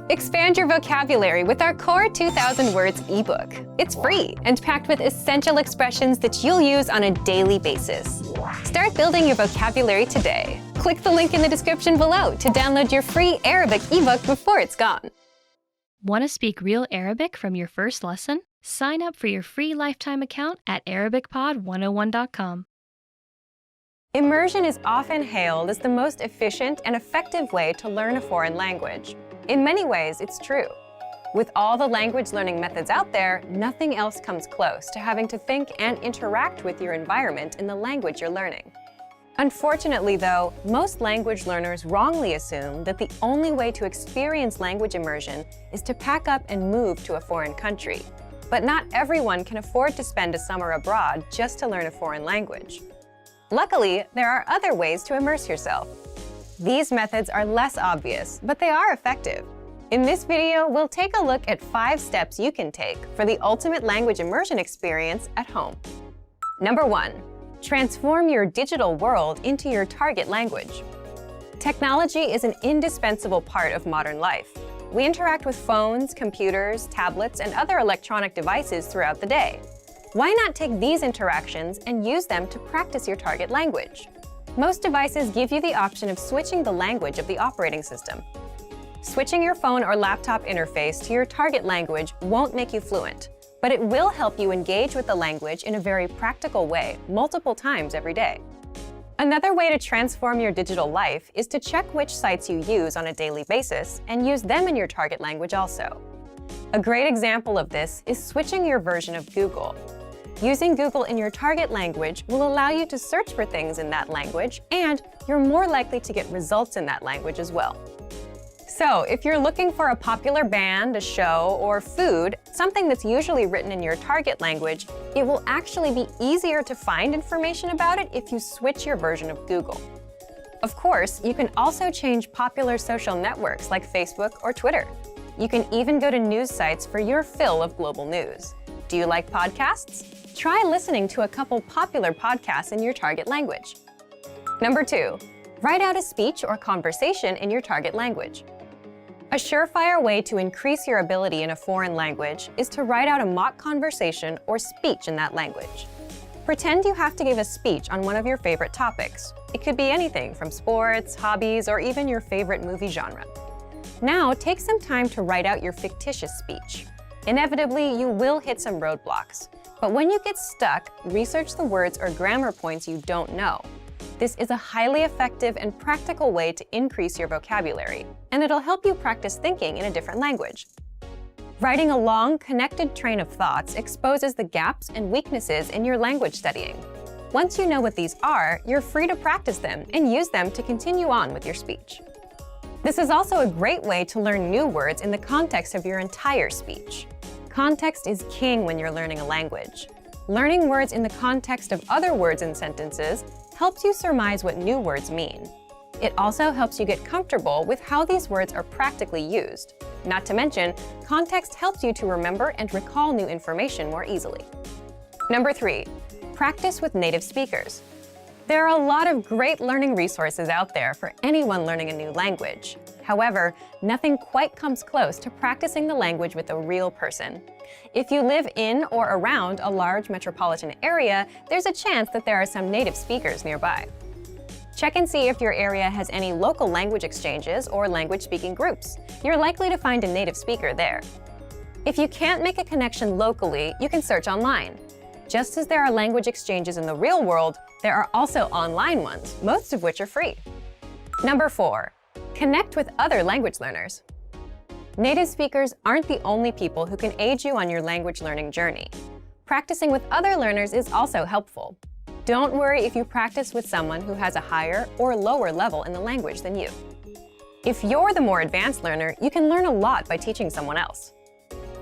Expand your vocabulary with our Core 2000 Words ebook. It's free and packed with essential expressions that you'll use on a daily basis. Start building your vocabulary today. Click the link in the description below to download your free Arabic ebook before it's gone. Want to speak real Arabic from your first lesson? Sign up for your free lifetime account at ArabicPod101.com. Immersion is often hailed as the most efficient and effective way to learn a foreign language. In many ways, it's true. With all the language learning methods out there, nothing else comes close to having to think and interact with your environment in the language you're learning. Unfortunately, though, most language learners wrongly assume that the only way to experience language immersion is to pack up and move to a foreign country. But not everyone can afford to spend a summer abroad just to learn a foreign language. Luckily, there are other ways to immerse yourself. These methods are less obvious, but they are effective. In this video, we'll take a look at 5 steps you can take for the ultimate language immersion experience at home. Number 1. Transform your digital world into your target language. Technology is an indispensable part of modern life. We interact with phones, computers, tablets, and other electronic devices throughout the day. Why not take these interactions and use them to practice your target language? Most devices give you the option of switching the language of the operating system. Switching your phone or laptop interface to your target language won't make you fluent, but it will help you engage with the language in a very practical way multiple times every day. Another way to transform your digital life is to check which sites you use on a daily basis and use them in your target language also. A great example of this is switching your version of Google. Using Google in your target language will allow you to search for things in that language, and you're more likely to get results in that language as well. So, if you're looking for a popular band, a show, or food, something that's usually written in your target language, it will actually be easier to find information about it if you switch your version of Google. Of course, you can also change popular social networks like Facebook or Twitter. You can even go to news sites for your fill of global news. Do you like podcasts? Try listening to a couple popular podcasts in your target language. Number 2. Write out a speech or conversation in your target language. A surefire way to increase your ability in a foreign language is to write out a mock conversation or speech in that language. Pretend you have to give a speech on one of your favorite topics. It could be anything from sports, hobbies, or even your favorite movie genre. Now, take some time to write out your fictitious speech. Inevitably, you will hit some roadblocks. But when you get stuck, research the words or grammar points you don't know. This is a highly effective and practical way to increase your vocabulary, and it'll help you practice thinking in a different language. Writing a long, connected train of thoughts exposes the gaps and weaknesses in your language studying. Once you know what these are, you're free to practice them and use them to continue on with your speech. This is also a great way to learn new words in the context of your entire speech. Context is king when you're learning a language. Learning words in the context of other words and sentences helps you surmise what new words mean. It also helps you get comfortable with how these words are practically used. Not to mention, context helps you to remember and recall new information more easily. Number 3. Practice with native speakers. There are a lot of great learning resources out there for anyone learning a new language. However, nothing quite comes close to practicing the language with a real person. If you live in or around a large metropolitan area, there's a chance that there are some native speakers nearby. Check and see if your area has any local language exchanges or language-speaking groups. You're likely to find a native speaker there. If you can't make a connection locally, you can search online. Just as there are language exchanges in the real world, there are also online ones, most of which are free. Number 4. Connect with other language learners. Native speakers aren't the only people who can aid you on your language learning journey. Practicing with other learners is also helpful. Don't worry if you practice with someone who has a higher or lower level in the language than you. If you're the more advanced learner, you can learn a lot by teaching someone else.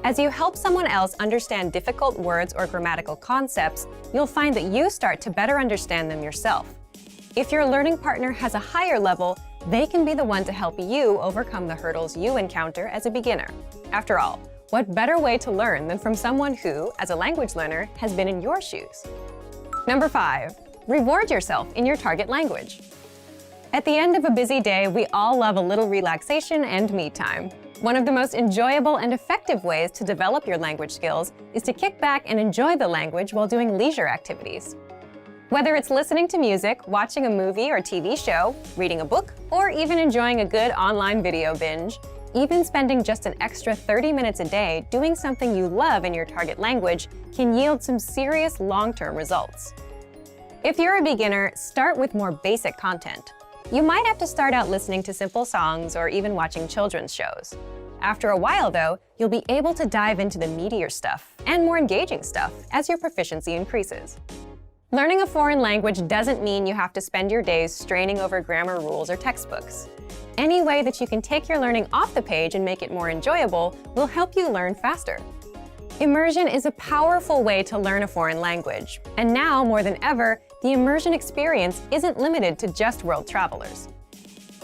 As you help someone else understand difficult words or grammatical concepts, you'll find that you start to better understand them yourself. If your learning partner has a higher level, they can be the one to help you overcome the hurdles you encounter as a beginner. After all, what better way to learn than from someone who, as a language learner, has been in your shoes? Number 5. Reward yourself in your target language. At the end of a busy day, we all love a little relaxation and me time. One of the most enjoyable and effective ways to develop your language skills is to kick back and enjoy the language while doing leisure activities. Whether it's listening to music, watching a movie or TV show, reading a book, or even enjoying a good online video binge, even spending just an extra 30 minutes a day doing something you love in your target language can yield some serious long-term results. If you're a beginner, start with more basic content. You might have to start out listening to simple songs or even watching children's shows. After a while, though, you'll be able to dive into the meatier stuff and more engaging stuff as your proficiency increases. Learning a foreign language doesn't mean you have to spend your days straining over grammar rules or textbooks. Any way that you can take your learning off the page and make it more enjoyable will help you learn faster. Immersion is a powerful way to learn a foreign language, and now more than ever, the immersion experience isn't limited to just world travelers.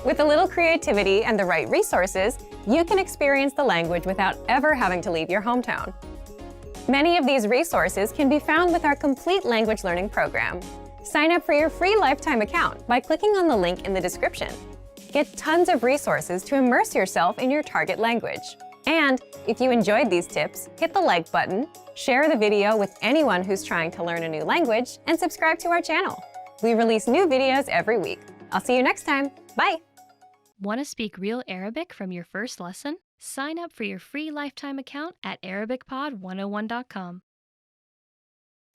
With a little creativity and the right resources, you can experience the language without ever having to leave your hometown. Many of these resources can be found with our complete language learning program. Sign up for your free lifetime account by clicking on the link in the description. Get tons of resources to immerse yourself in your target language. And if you enjoyed these tips, hit the like button, share the video with anyone who's trying to learn a new language, and subscribe to our channel. We release new videos every week. I'll see you next time. Bye! Want to speak real Arabic from your first lesson? Sign up for your free lifetime account at ArabicPod101.com.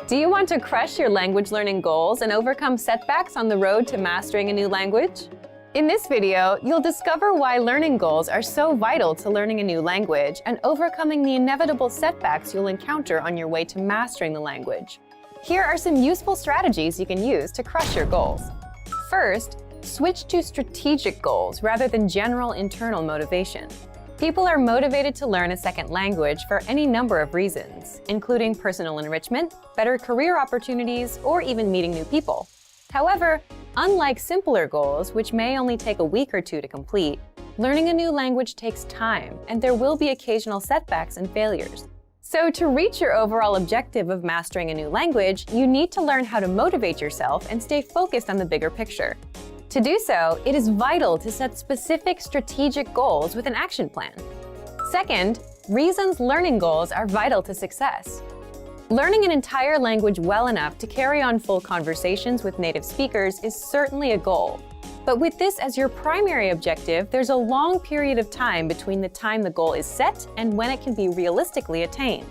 Do you want to crush your language learning goals and overcome setbacks on the road to mastering a new language? In this video, you'll discover why learning goals are so vital to learning a new language and overcoming the inevitable setbacks you'll encounter on your way to mastering the language. Here are some useful strategies you can use to crush your goals. First, switch to strategic goals rather than general internal motivation. People are motivated to learn a second language for any number of reasons, including personal enrichment, better career opportunities, or even meeting new people. However, unlike simpler goals, which may only take a week or two to complete, learning a new language takes time, and there will be occasional setbacks and failures. So to reach your overall objective of mastering a new language, you need to learn how to motivate yourself and stay focused on the bigger picture. To do so, it is vital to set specific strategic goals with an action plan. Second, reasons learning goals are vital to success. Learning an entire language well enough to carry on full conversations with native speakers is certainly a goal. But with this as your primary objective, there's a long period of time between the time the goal is set and when it can be realistically attained.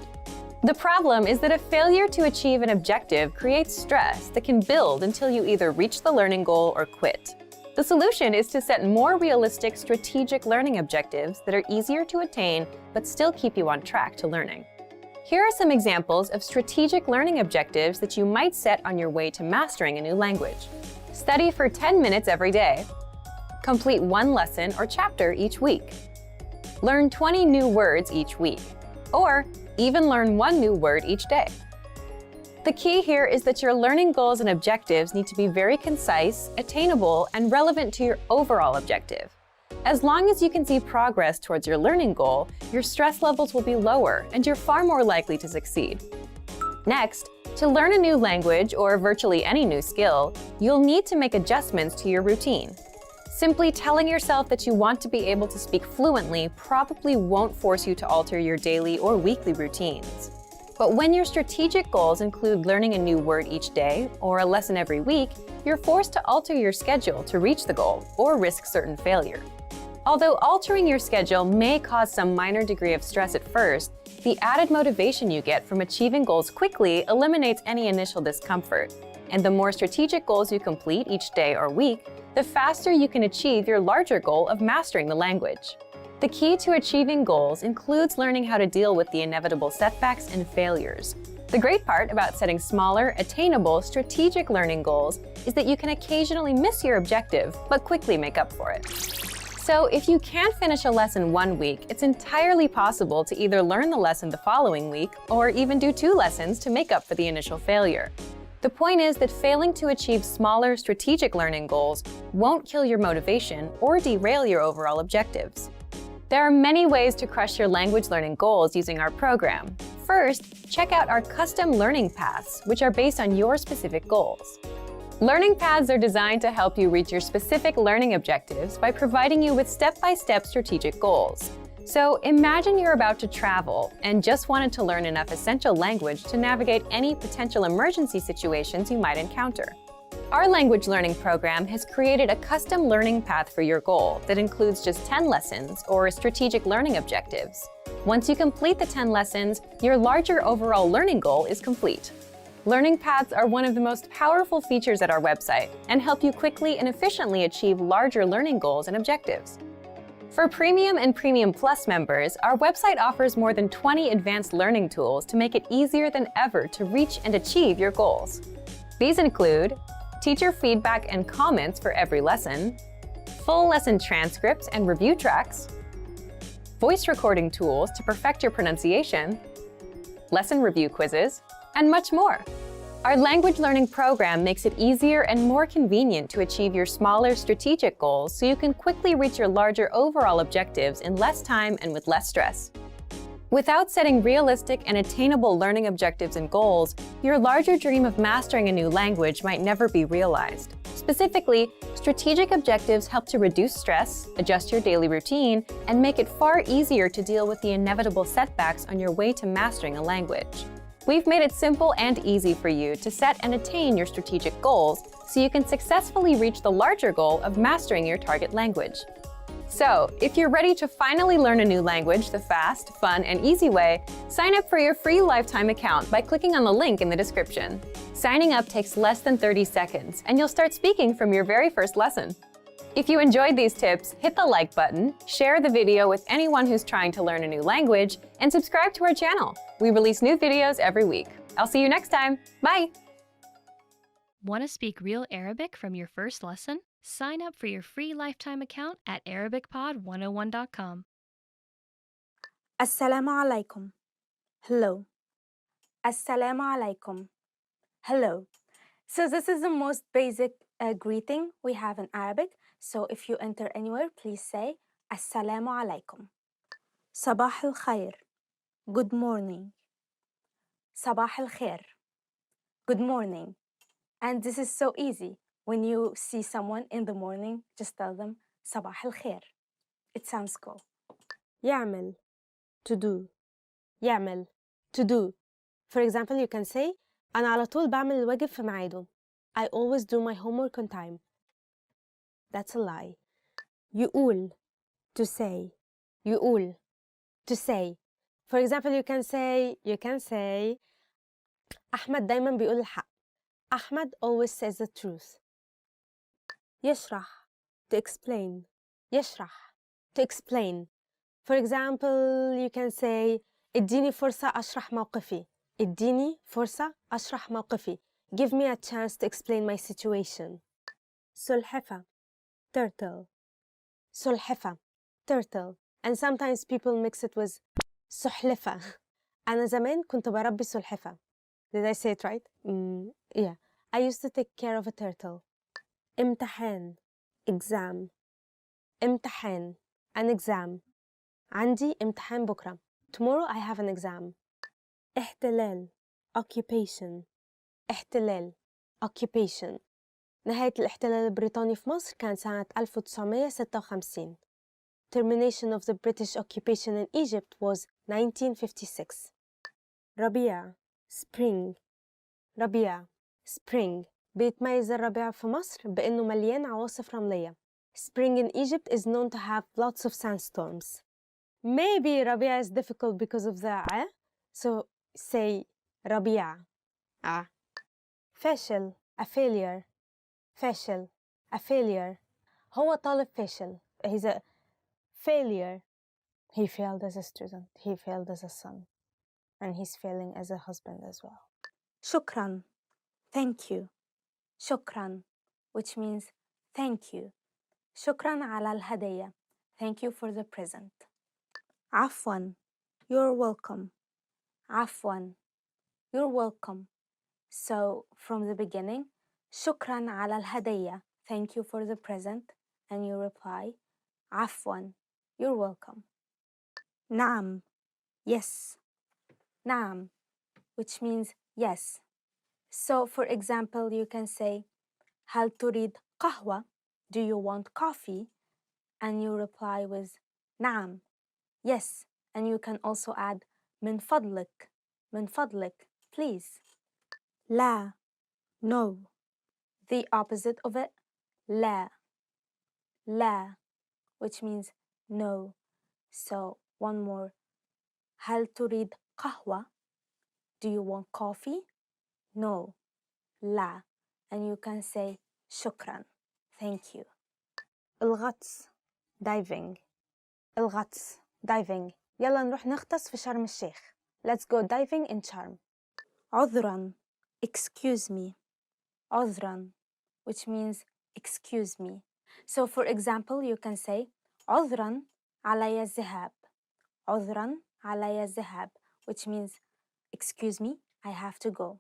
The problem is that a failure to achieve an objective creates stress that can build until you either reach the learning goal or quit. The solution is to set more realistic strategic learning objectives that are easier to attain but still keep you on track to learning. Here are some examples of strategic learning objectives that you might set on your way to mastering a new language. Study for 10 minutes every day. Complete one lesson or chapter each week. Learn 20 new words each week. Or even learn one new word each day. The key here is that your learning goals and objectives need to be very concise, attainable, and relevant to your overall objective. As long as you can see progress towards your learning goal, your stress levels will be lower and you're far more likely to succeed. Next, to learn a new language or virtually any new skill, you'll need to make adjustments to your routine. Simply telling yourself that you want to be able to speak fluently probably won't force you to alter your daily or weekly routines. But when your strategic goals include learning a new word each day or a lesson every week, you're forced to alter your schedule to reach the goal or risk certain failure. Although altering your schedule may cause some minor degree of stress at first, the added motivation you get from achieving goals quickly eliminates any initial discomfort. And the more strategic goals you complete each day or week, the faster you can achieve your larger goal of mastering the language. The key to achieving goals includes learning how to deal with the inevitable setbacks and failures. The great part about setting smaller, attainable, strategic learning goals is that you can occasionally miss your objective, but quickly make up for it. So if you can't finish a lesson one week, it's entirely possible to either learn the lesson the following week or even do 2 lessons to make up for the initial failure. The point is that failing to achieve smaller, strategic learning goals won't kill your motivation or derail your overall objectives. There are many ways to crush your language learning goals using our program. First, check out our custom learning paths, which are based on your specific goals. Learning paths are designed to help you reach your specific learning objectives by providing you with step-by-step strategic goals. So imagine you're about to travel and just wanted to learn enough essential language to navigate any potential emergency situations you might encounter. Our language learning program has created a custom learning path for your goal that includes just 10 lessons or strategic learning objectives. Once you complete the 10 lessons, your larger overall learning goal is complete. Learning paths are one of the most powerful features at our website and help you quickly and efficiently achieve larger learning goals and objectives. For Premium and Premium Plus members, our website offers more than 20 advanced learning tools to make it easier than ever to reach and achieve your goals. These include teacher feedback and comments for every lesson, full lesson transcripts and review tracks, voice recording tools to perfect your pronunciation, lesson review quizzes, and much more. Our language learning program makes it easier and more convenient to achieve your smaller strategic goals so you can quickly reach your larger overall objectives in less time and with less stress. Without setting realistic and attainable learning objectives and goals, your larger dream of mastering a new language might never be realized. Specifically, strategic objectives help to reduce stress, adjust your daily routine, and make it far easier to deal with the inevitable setbacks on your way to mastering a language. We've made it simple and easy for you to set and attain your strategic goals so you can successfully reach the larger goal of mastering your target language. So, if you're ready to finally learn a new language the fast, fun, and easy way, sign up for your free lifetime account by clicking on the link in the description. Signing up takes less than 30 seconds, and you'll start speaking from your very first lesson. If you enjoyed these tips, hit the like button, share the video with anyone who's trying to learn a new language, and subscribe to our channel. We release new videos every week. I'll see you next time. Bye! Want to speak real Arabic from your first lesson? Sign up for your free lifetime account at ArabicPod101.com. Assalamu alaikum. Hello. Assalamu alaikum. Hello. So this is the most basic greeting we have in Arabic. So if you enter anywhere, please say Assalamu alaikum. Sabah al khair. Good morning. Sabah al khair. Good morning. And this is so easy. When you see someone in the morning, just tell them Sabah al khair. It sounds cool. يعمل. To do. يعمل. To do. For example, you can say أنا على طول بعمل الواجب في ميعاده. I always do my homework on time. That's a lie. يقول. To say. يقول. To say. For example, you can say أحمد دايما بيقول الحق. Ahmed always says the truth. يشرح. To explain. يشرح. To explain. For example, you can say اديني فرصة أشرح موقفي. اديني فرصة أشرح موقفي. Give me a chance to explain my situation. سلحفة. Turtle. سلحفة. Turtle. And sometimes people mix it with سحلفة. أنا زمان كنت بربي سلحفة. Did I say it right? Yeah. I used to take care of a turtle. امتحان. Exam. امتحان. An exam. عندي امتحان بكرة. Tomorrow I have an exam. احتلال. Occupation. احتلال. Occupation. نهاية الاحتلال البريطاني في مصر كان سنة 1956. Termination of the British occupation in Egypt was 1956. ربيع. Spring. ربيع. Spring. بيتميز الربيع في مصر بأنه مليان عواصف رملية. Spring in Egypt is known to have lots of sandstorms. Maybe ربيع is difficult because of the ع, so say ربيع. فاشل. A failure. فاشل. A failure. هو طالب فاشل. He's a failure. He failed as a student. He failed as a son. And he's failing as a husband as well. شكراً. Thank you. شكراً, which means thank you. شكراً على الهدية. Thank you for the present. عفواً. You're welcome. عفواً. You're welcome. So from the beginning, شكراً على الهدية. Thank you for the present. And you reply, عفواً. You're welcome. نعم. Yes. نعم, which means yes. So for example, you can say هل تريد قهوة? Do you want coffee? And you reply with نعم. yes, and you can also add من فضلك, please. لا, no. The opposite of it, لا, which means no. So one more. هل تريد قهوة? Do you want coffee? No, لا. And you can say شكرا, thank you. الغطس, diving. الغطس, diving. يلا نروح نغطس في شرم الشيخ. Let's go diving in Sharm. عذرا, excuse me. عذرا, which means excuse me. So for example, you can say عذرا علي الذهاب. عذرا علي الذهاب, which means excuse me, I have to go.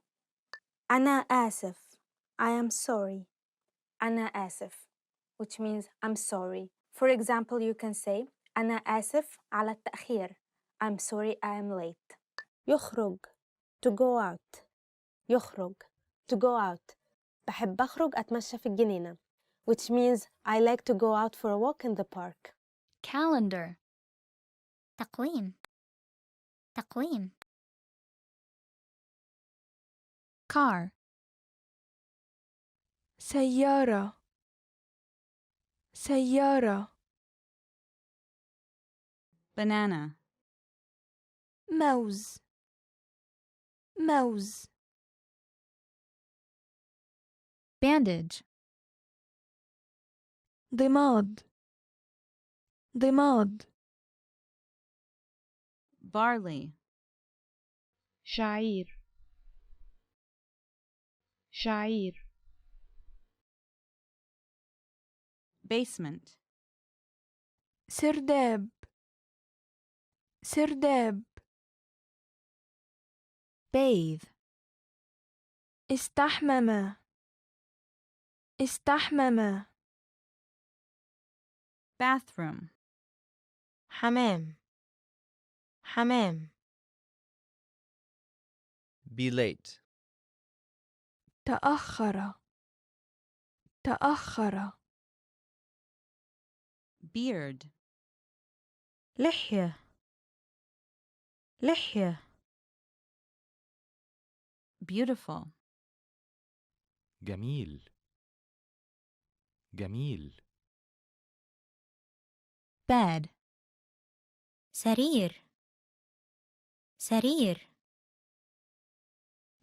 أنا آسف, I am sorry. أنا آسف, which means I'm sorry. For example, you can say أنا آسف على التأخير. I'm sorry I am late. يخرج, to go out. يخرج, to go out. بحب أخرج أتمشى في الجنينة, which means I like to go out for a walk in the park. Calendar. تقويم Car. سيارة banana, موز Bandage. ضماد barley, شعير basement, سرداب Bathe. استحمم bathroom, حمام Be late. تأخر beard, لحية beautiful, جميل. Bed. سرير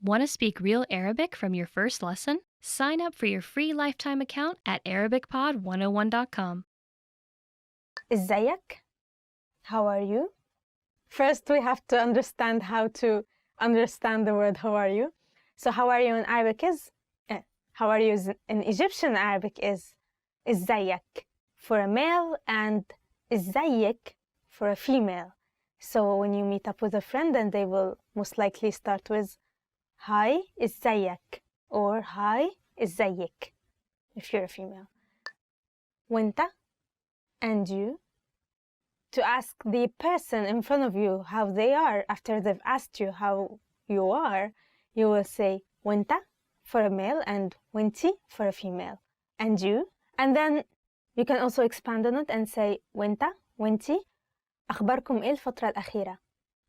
Want to speak real Arabic from your first lesson? Sign up for your free lifetime account at ArabicPod101.com. إزيك? How are you? First, we have to understand how to understand the word how are you. So how are you in Arabic is, how are you in Egyptian Arabic is إزيك for a male and إزيك for a female. So when you meet up with a friend, then they will most likely start with hi إزيك or hi إزيك if you're a female. وانت and you, to ask the person in front of you how they are after they've asked you how you are, you will say وانت for a male and وانتي for a female. And you, and then you can also expand on it and say وانت وانتي أخباركم إيه الفترة الأخيرة?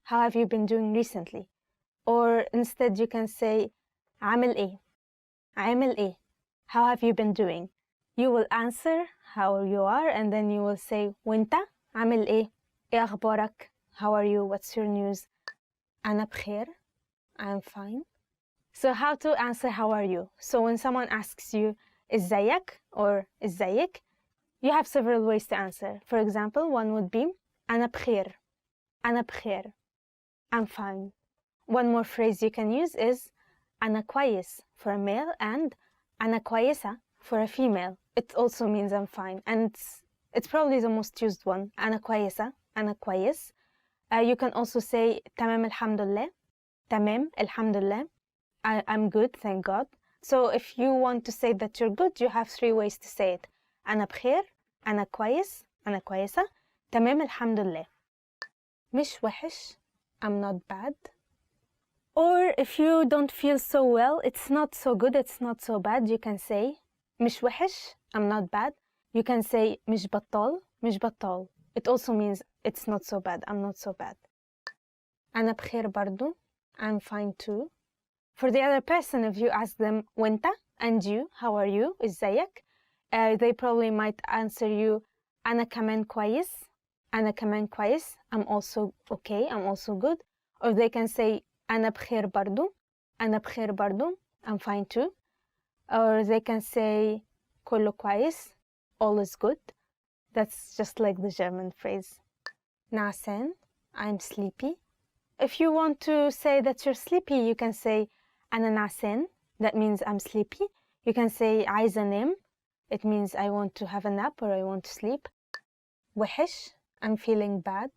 How have you been doing recently? Or instead you can say عامل إيه? How have you been doing? You will answer how you are and then you will say وانت عامل إيه أخبارك? How are you? What's your news? أنا بخير. I'm fine. So how to answer how are you? So when someone asks you إزيك or إزيك, you have several ways to answer. For example, one would be أنا بخير. I'm fine. One more phrase you can use is أنا كويس for a male and أنا كويسة for a female. It also means I'm fine, and it's probably the most used one. أنا كويسة, أنا كويس. You can also say تمام الحمد لله. تمام الحمد لله. I'm good, thank God. So if you want to say that you're good, you have 3 ways to say it. أنا بخير, أنا كويس, أنا كويسة. تمام الحمد لله. مش وحش, I'm not bad. Or if you don't feel so well, it's not so good, it's not so bad, you can say مش وحش, I'm not bad. You can say مش بطال. It also means it's not so bad. I'm not so bad. أنا بخير برضو. I'm fine too. For the other person, if you ask them وانت and you, how are you? إزيك? They probably might answer you أنا كمان كويس. أنا كمان كويس. I'm also okay. I'm also good. Or they can say أنا بخير برضو. أنا بخير برضو. I'm fine too. Or they can say كله كويس. All is good. That's just like the German phrase. نعسان. I'm sleepy. If you want to say that you're sleepy, you can say أنا نعسان. That means I'm sleepy. You can say عايزة أنام. It means I want to have a nap or I want to sleep. وحش. I'm feeling bad.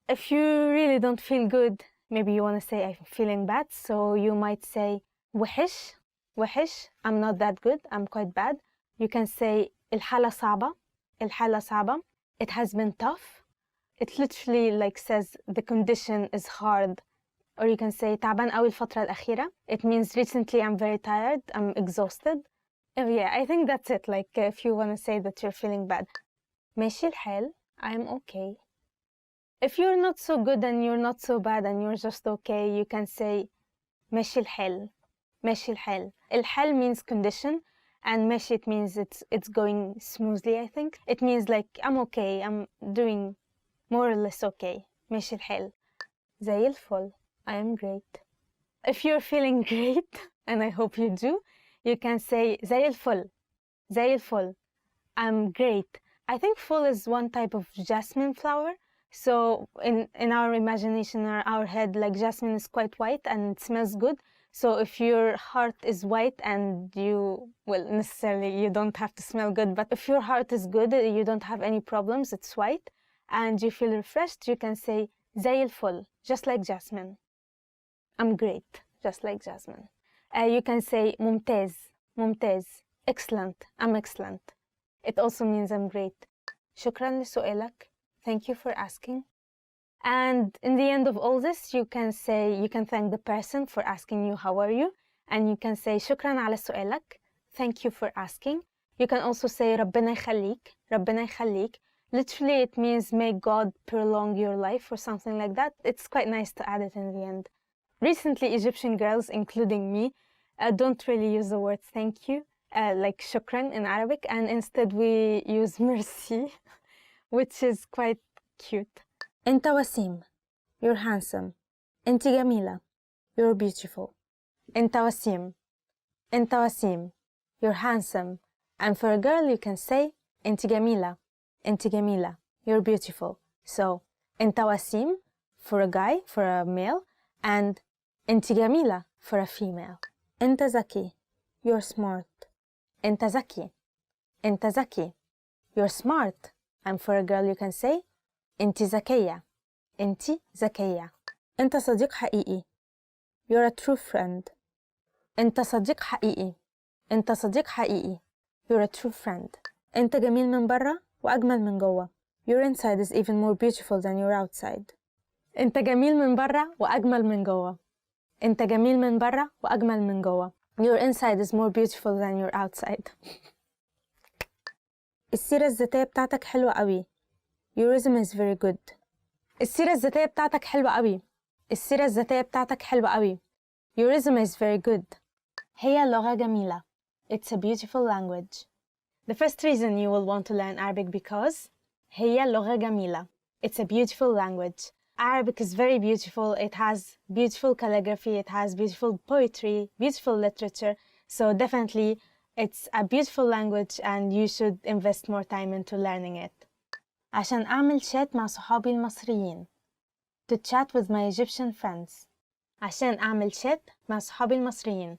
If you really don't feel good, maybe you want to say I'm feeling bad, so you might say وحش. وحش. I'm not that good. I'm quite bad. You can say الحالة صعبة. الحالة صعبة. It has been tough. It literally like says the condition is hard. Or you can say تعبان قوي الفترة الأخيرة. It means recently I'm very tired. I'm exhausted. Oh, yeah, I think that's it. Like if you want to say that you're feeling bad. ماشي الحال. I'm okay. If you're not so good and you're not so bad and you're just okay, you can say ماشي الحال. ماشي الحال. الحال means condition, and ماشي it means it's going smoothly, I think. It means like I'm okay. I'm doing more or less okay. ماشي الحال. زي الفل. I am great. If you're feeling great, and I hope you do, you can say زي الفل. زي الفل. I'm great. I think full is one type of jasmine flower. So in our imagination or our head, like jasmine is quite white and it smells good. So if your heart is white and you, well, necessarily you don't have to smell good, but if your heart is good, you don't have any problems, it's white, and you feel refreshed, you can say زي الفل, just like jasmine. I'm great, just like jasmine. You can say ممتاز. ممتاز. Excellent. I'm excellent. It also means I'm great. شكرا لسؤالك. Thank you for asking. And in the end of all this, you can thank the person for asking you how are you, and you can say شكرا على سؤالك. Thank you for asking. You can also say ربنا يخليك. ربنا يخليك. Literally, it means may God prolong your life or something like that. It's quite nice to add it in the end. Recently, Egyptian girls, including me, don't really use the word thank you, like shukran in Arabic, and instead we use merci, which is quite cute. أنت وسيم. You're handsome. أنت جميلة. You're beautiful. أنت وسيم. أنت وسيم. You're handsome. And for a girl, you can say أنت جميلة. أنت جميلة. You're beautiful. So أنت وسيم for a guy, for a male, and أنت جميلة for a female. أنت ذكي. You're smart. أنت ذكي. أنت ذكي. You're smart. And for a girl, you can say أنت ذكية. أنت ذكية. أنت صديق حقيقي. You're a true friend. أنت صديق حقيقي. أنت صديق حقيقي. You're a true friend. أنت جميل من برا وأجمل من جوا. Your inside is even more beautiful than your outside. أنت جميل من برا وأجمل من جوا. أنت جميل من برا وأجمل من جوا. Your inside is more beautiful than your outside. السيرة الذاتية بتاعتك حلوة قوي. Your resume is very good. السيرة الذاتية بتاعتك حلوة قوي. السيرة الذاتية بتاعتك حلوة قوي. Your resume is very good. هي لغة جميلة. It's a beautiful language. The first reason you will want to learn Arabic because هي لغة جميلة. It's a beautiful language. Arabic is very beautiful. It has beautiful calligraphy. It has beautiful poetry, beautiful literature. So definitely it's a beautiful language and you should invest more time into learning it. عشان أعمل شات مع صحابي المصريين. To chat with my Egyptian friends. عشان أعمل شات مع صحابي المصريين.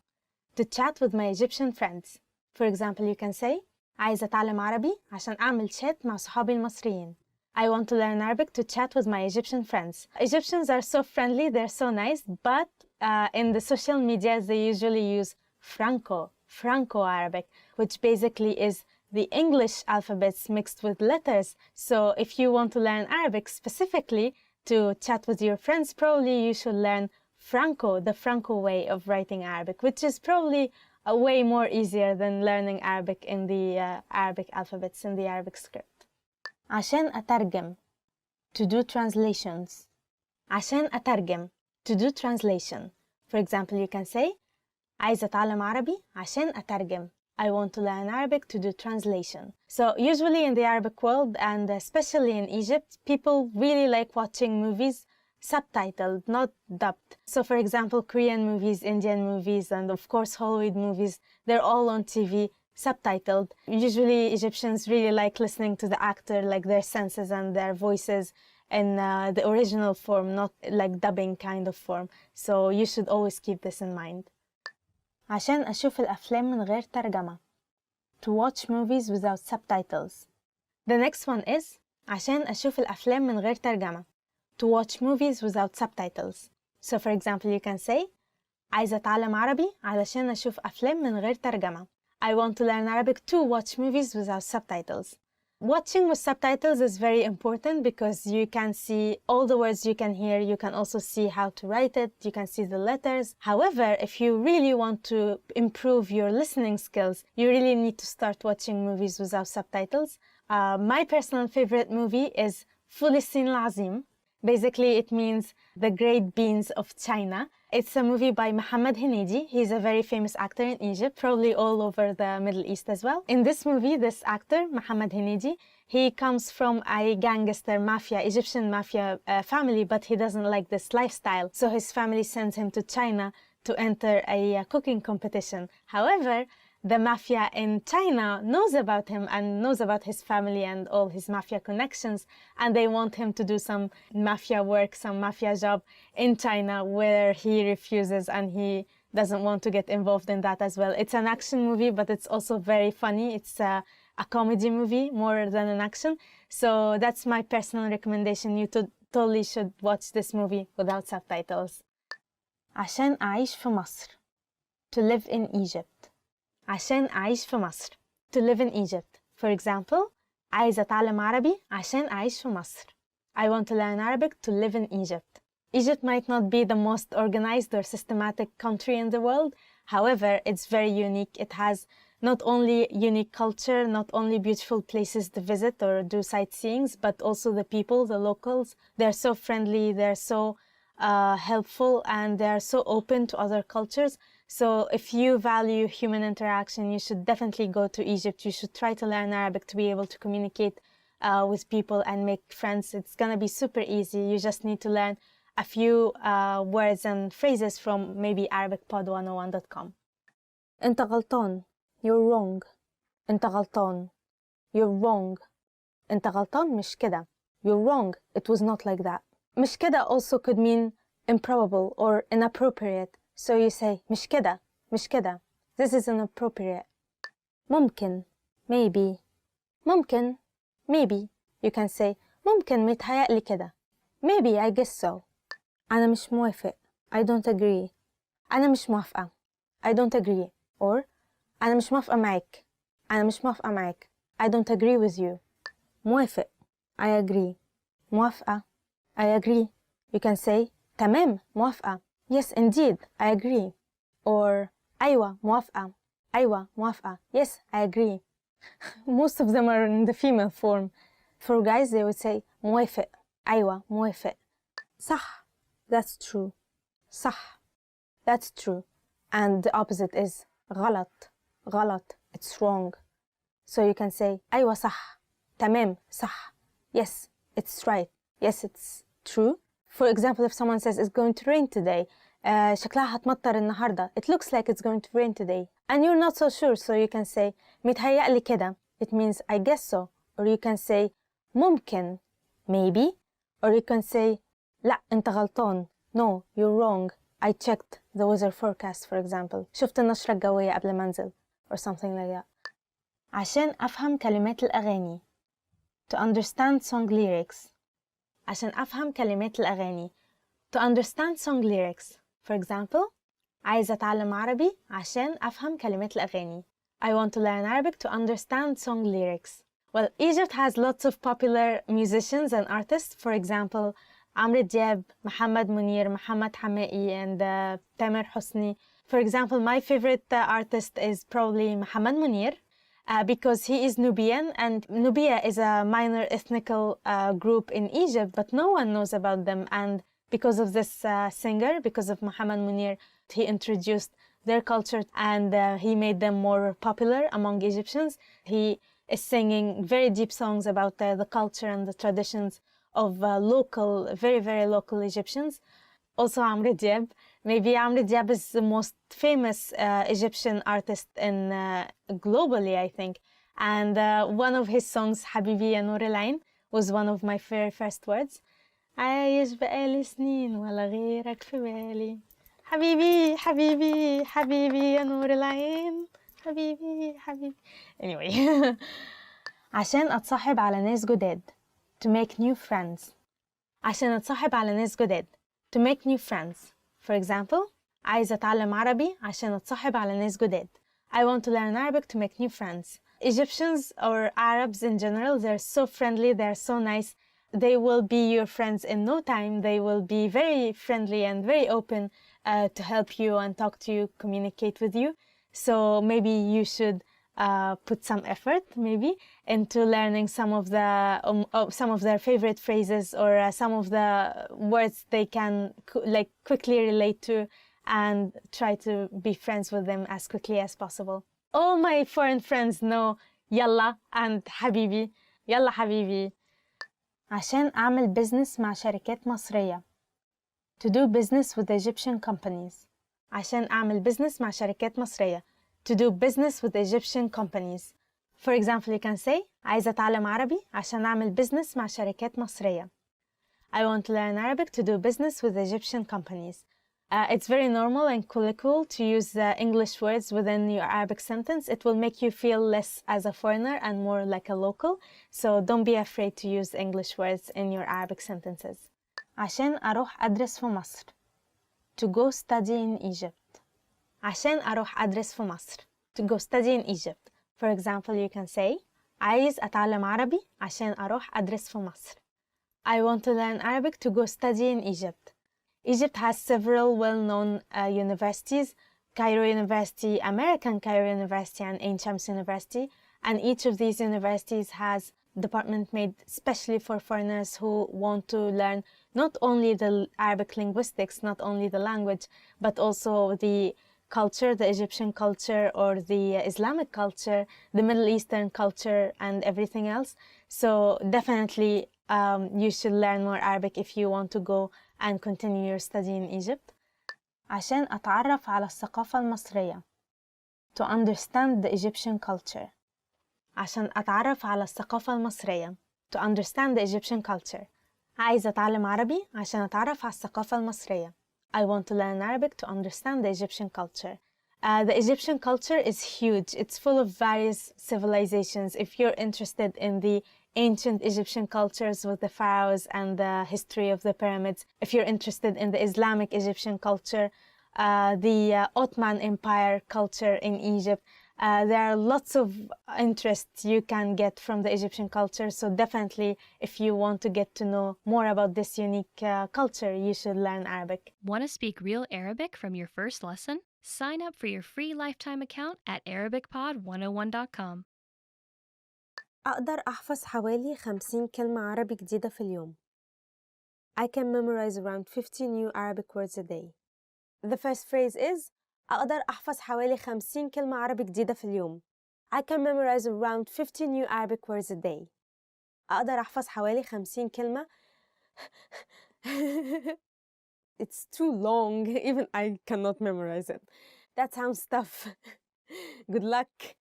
To chat with my Egyptian friends. For example, you can say عايزة أتعلم عربي عشان أعمل شات مع صحابي المصريين. I want to learn Arabic to chat with my Egyptian friends. Egyptians are so friendly, they're so nice, but in the social media they usually use Franco-Arabic, which basically is the English alphabets mixed with letters. So if you want to learn Arabic specifically to chat with your friends, probably you should learn Franco, the Franco way of writing Arabic, which is probably a way more easier than learning Arabic in the Arabic alphabets, in the Arabic script. عشان أترجم. to do translations. عشان أترجم, to do translation. For example, you can say عايزة أتعلم عربي عشان أترجم. I want to learn Arabic to do translation. So usually in the Arabic world, and especially in Egypt, people really like watching movies subtitled, not dubbed. So for example, Korean movies, Indian movies, and of course Hollywood movies, they're all on TV subtitled. Usually Egyptians really like listening to the actor, like their senses and their voices in the original form, not like dubbing kind of form. So you should always keep this in mind. عشان أشوف الأفلام من غير ترجمة. To watch movies without subtitles. The next one is عشان أشوف الأفلام من غير ترجمة. To watch movies without subtitles. So for example, you can say عايزة أتعلم عربي علشان أشوف أفلام من غير ترجمة. I want to learn Arabic to watch movies without subtitles. Watching with subtitles is very important because you can see all the words you can hear. You can also see how to write it. You can see the letters. However, if you really want to improve your listening skills, you really need to start watching movies without subtitles. My personal favorite movie is Fulistin Al-Azim. Basically, it means the great beans of China. It's a movie by Mohammed Hinidi. He's a very famous actor in Egypt, probably all over the Middle East as well. In this movie, this actor, Mohammed Hinidi, he comes from a gangster mafia, Egyptian mafia family, but he doesn't like this lifestyle. So his family sends him to China to enter a cooking competition. However, the mafia in China knows about him and knows about his family and all his mafia connections, and they want him to do some mafia work, some mafia job in China, where he refuses and he doesn't want to get involved in that as well. It's an action movie, but it's also very funny. It's a comedy movie more than an action. So that's my personal recommendation. You totally should watch this movie without subtitles. عشان أعيش في مصر. To live in Egypt. عشان أعيش في مصر. To live in Egypt. For example, عايزة أتعلم عربي عشان أعيش في مصر. I want to learn Arabic to live in Egypt. Egypt might not be the most organized or systematic country in the world. However, it's very unique. It has not only unique culture, not only beautiful places to visit or do sightseeings, but also the people, the locals. They're so friendly, they're so helpful, and they're so open to other cultures. So if you value human interaction, you should definitely go to Egypt. You should try to learn Arabic to be able to communicate with people and make friends. It's gonna be super easy. You just need to learn a few words and phrases from maybe ArabicPod101.com. أنت غلطان. You're wrong. أنت غلطان. You're wrong. أنت غلطان مش كده. You're wrong. It was not like that. مش كده also could mean improbable or inappropriate. So you say مش كده. مش كده. This is inappropriate. ممكن. Maybe. ممكن. Maybe. You can say ممكن متهيألي كده. Maybe, I guess so. أنا مش موافق. I don't agree. أنا مش موافقة. I don't agree. Or أنا مش موافقة معاك. أنا مش موافقة معاك. I don't agree with you. موافق. I agree. موافقة. I agree. You can say تمام موافقة. Yes, indeed, I agree. Or أيوة موافقة. أيوة موافقة. Yes, I agree. Most of them are in the female form. For guys, they would say موافق. أيوة موافق. صح. That's true. صح. That's true. And the opposite is غلط. غلط. It's wrong. So you can say أيوة صح. تمام صح. Yes, it's right. Yes, it's true. For example, if someone says it's going to rain today, شكلها هتمطر النهاردة. It looks like it's going to rain today. And you're not so sure, so you can say متهيألي كده. It means I guess so. Or you can say ممكن. Maybe. Or you can say لا أنت غلطان. No, you're wrong. I checked the weather forecast, for example. شفت النشرة الجوية قبل ما أنزل. Or something like that. عشان أفهم كلمات الأغاني. To understand song lyrics. عشان أفهم كلمات الأغاني. To understand song lyrics. For example, عايزة أتعلم عربي عشان أفهم كلمات الأغاني. I want to learn Arabic to understand song lyrics. Well, Egypt has lots of popular musicians and artists. For example, Amr Diab, Mohammed Munir, Mohammed Hamai, and Tamer Hosni. For example, my favorite artist is probably Mohammed Munir. because he is Nubian, and Nubia is a minor ethnical group in Egypt, but no one knows about them. And because of this singer, because of Muhammad Munir, he introduced their culture and he made them more popular among Egyptians. He is singing very deep songs about the culture and the traditions of local, very, very local Egyptians. Also Amr Diab. Maybe Amr Diab is the most famous Egyptian artist in globally, I think. And one of his songs, Habibi ya Noor al-Ain, was one of my very first words. عايش بقالي سنين ولا غيرك في بالي حبيبي حبيبي حبيبي يا نور العين حبيبي حبيبي. Anyway. عشان أتصاحب على ناس جداد. To make new friends. عشان أتصاحب على ناس جداد. To make new friends. For example, عايزة أتعلم عربي عشان أتصاحب على ناس جداد. I want to learn Arabic to make new friends. Egyptians or Arabs in general, they're so friendly, they're so nice. They will be your friends in no time. They will be very friendly and very open to help you and talk to you, communicate with you. So maybe you should put some effort, maybe, into learning some of their favorite phrases or some of the words they can quickly relate to, and try to be friends with them as quickly as possible. All my foreign friends know Yalla and Habibi. Yalla Habibi. عشان أعمل business مع شركات مصرية. To do business with Egyptian companies. عشان أعمل business مع شركات مصرية. To do business with Egyptian companies. For example, you can say عايزة أتعلم عربي عشان أعمل business مع شركات مصرية. I want to learn Arabic to do business with Egyptian companies. It's very normal and colloquial to use English words within your Arabic sentence. It will make you feel less as a foreigner and more like a local. So don't be afraid to use English words in your Arabic sentences. عشان أروح أدرس في مصر. To go study in Egypt. عشان أروح أدرس في مصر. To go study in Egypt. For example, you can say عايز أتعلم عربي عشان أروح أدرس في مصر. I want to learn Arabic to go study in Egypt. Egypt has several well-known universities, Cairo University, American Cairo University, and Ain Shams University. And each of these universities has a department made especially for foreigners who want to learn not only the Arabic linguistics, not only the language, but also the culture, the Egyptian culture or the Islamic culture, the Middle Eastern culture, and everything else. So definitely you should learn more Arabic if you want to go and continue your study in Egypt. عشان أتعرف على الثقافة المصرية. To understand the Egyptian culture. عشان أتعرف على الثقافة المصرية. To understand the Egyptian culture. عايزة أتعلم عربي عشان أتعرف على الثقافة المصرية. I want to learn Arabic to understand the Egyptian culture. The Egyptian culture is huge. It's full of various civilizations. If you're interested in the ancient Egyptian cultures with the pharaohs and the history of the pyramids, if you're interested in the Islamic Egyptian culture, the Ottoman Empire culture in Egypt, there are lots of interests you can get from the Egyptian culture. So definitely, if you want to get to know more about this unique culture, you should learn Arabic. Want to speak real Arabic from your first lesson? Sign up for your free lifetime account at ArabicPod101.com. أقدر أحفظ حوالي 50 كلمة عربي جديدة في اليوم. I can memorize around 50 new Arabic words a day. The first phrase is أقدر أحفظ حوالي 50 كلمة عربي جديدة في اليوم. I can memorize around 50 new Arabic words a day. أقدر أحفظ حوالي 50 كلمة. It's too long. Even I cannot memorize it. That sounds tough. Good luck.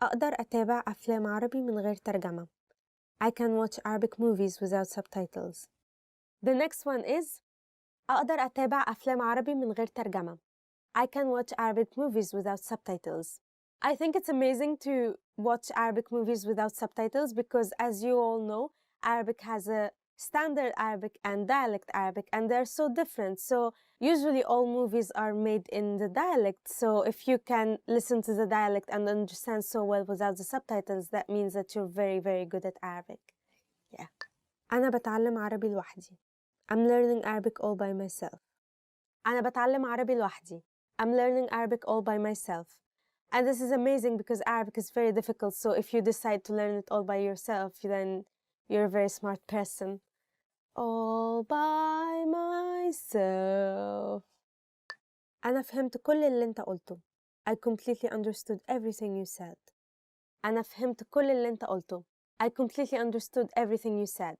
أقدر أتابع أفلام عربي من غير ترجمة. I can watch Arabic movies without subtitles. The next one is أقدر أتابع أفلام عربي من غير ترجمة. I can watch Arabic movies without subtitles. I think it's amazing to watch Arabic movies without subtitles because, as you all know, Arabic has a standard Arabic and dialect Arabic, and they're so different. So usually all movies are made in the dialect. So if you can listen to the dialect and understand so well without the subtitles, that means that you're very, very good at Arabic. Yeah. أنا بتعلم عربي لوحدي. I'm learning Arabic all by myself. أنا بتعلم عربي لوحدي. I'm learning Arabic all by myself. And this is amazing because Arabic is very difficult. So if you decide to learn it all by yourself, then you're a very smart person. All by myself. أنا فهمت كل اللي أنت قلته. I completely understood everything you said. أنا فهمت كل اللي أنت قلته. I completely understood everything you said.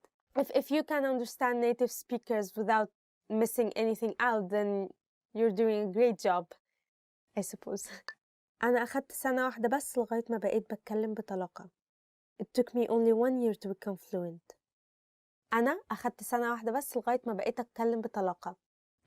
If you can understand native speakers without missing anything out, then you're doing a great job, I suppose. أنا أخدت سنة واحدة بس لغاية ما بقيت بتكلم بطلاقة. It took me only 1 year to become fluent. أنا أخدت سنة واحدة بس لغاية ما بقيت أتكلم بطلاقة.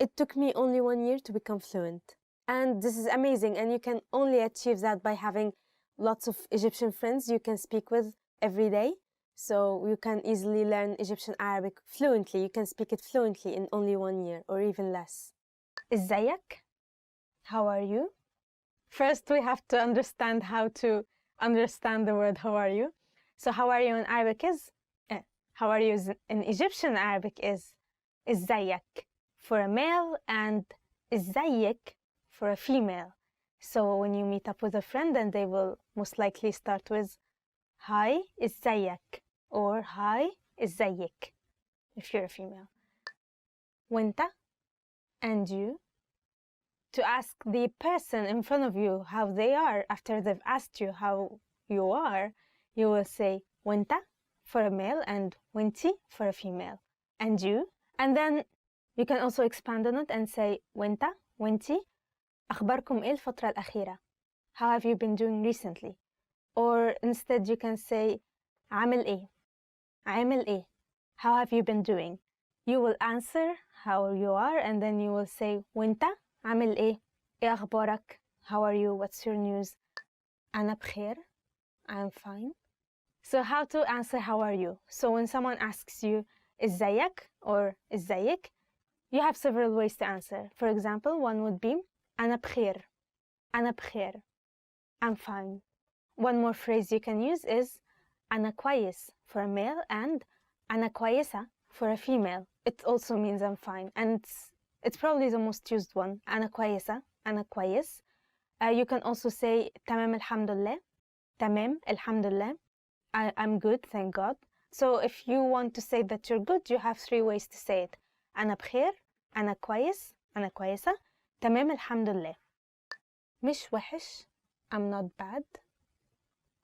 It took me only 1 year to become fluent. And this is amazing, and you can only achieve that by having lots of Egyptian friends you can speak with every day. So you can easily learn Egyptian Arabic fluently. You can speak it fluently in only 1 year or even less. إزيك? How are you? First, we have to understand how to understand the word how are you. So how are you in Arabic is, how are you in Egyptian Arabic is إزيك for a male and إزيك for a female. So when you meet up with a friend, then they will most likely start with hi إزيك or hi إزيك if you're a female. وانت and you. To ask the person in front of you how they are after they've asked you how you are, you will say وانت for a male and وانتي for a female. And you. And then you can also expand on it and say وانت وانتي أخباركم إيه الفترة الأخيرة? How have you been doing recently? Or instead you can say عامل إيه? عامل إيه? How have you been doing? You will answer how you are and then you will say وانت عامل إيه؟ إيه أخبارك؟ How are you? What's your news? أنا بخير. I'm fine. So how to answer how are you? So when someone asks you إزيك or إزيك, you have several ways to answer. For example, one would be أنا بخير. أنا بخير. I'm fine. One more phrase you can use is أنا كويس for a male and أنا كويسة for a female. It also means I'm fine. And it's probably the most used one. أنا كويسة. أنا كويس. You can also say تمام الحمد لله. تمام الحمد لله. I'm good, thank God. So if you want to say that you're good, you have 3 ways to say it. أنا بخير. أنا كويس. أنا كويسة. تمام الحمد لله. مش وحش. I'm not bad.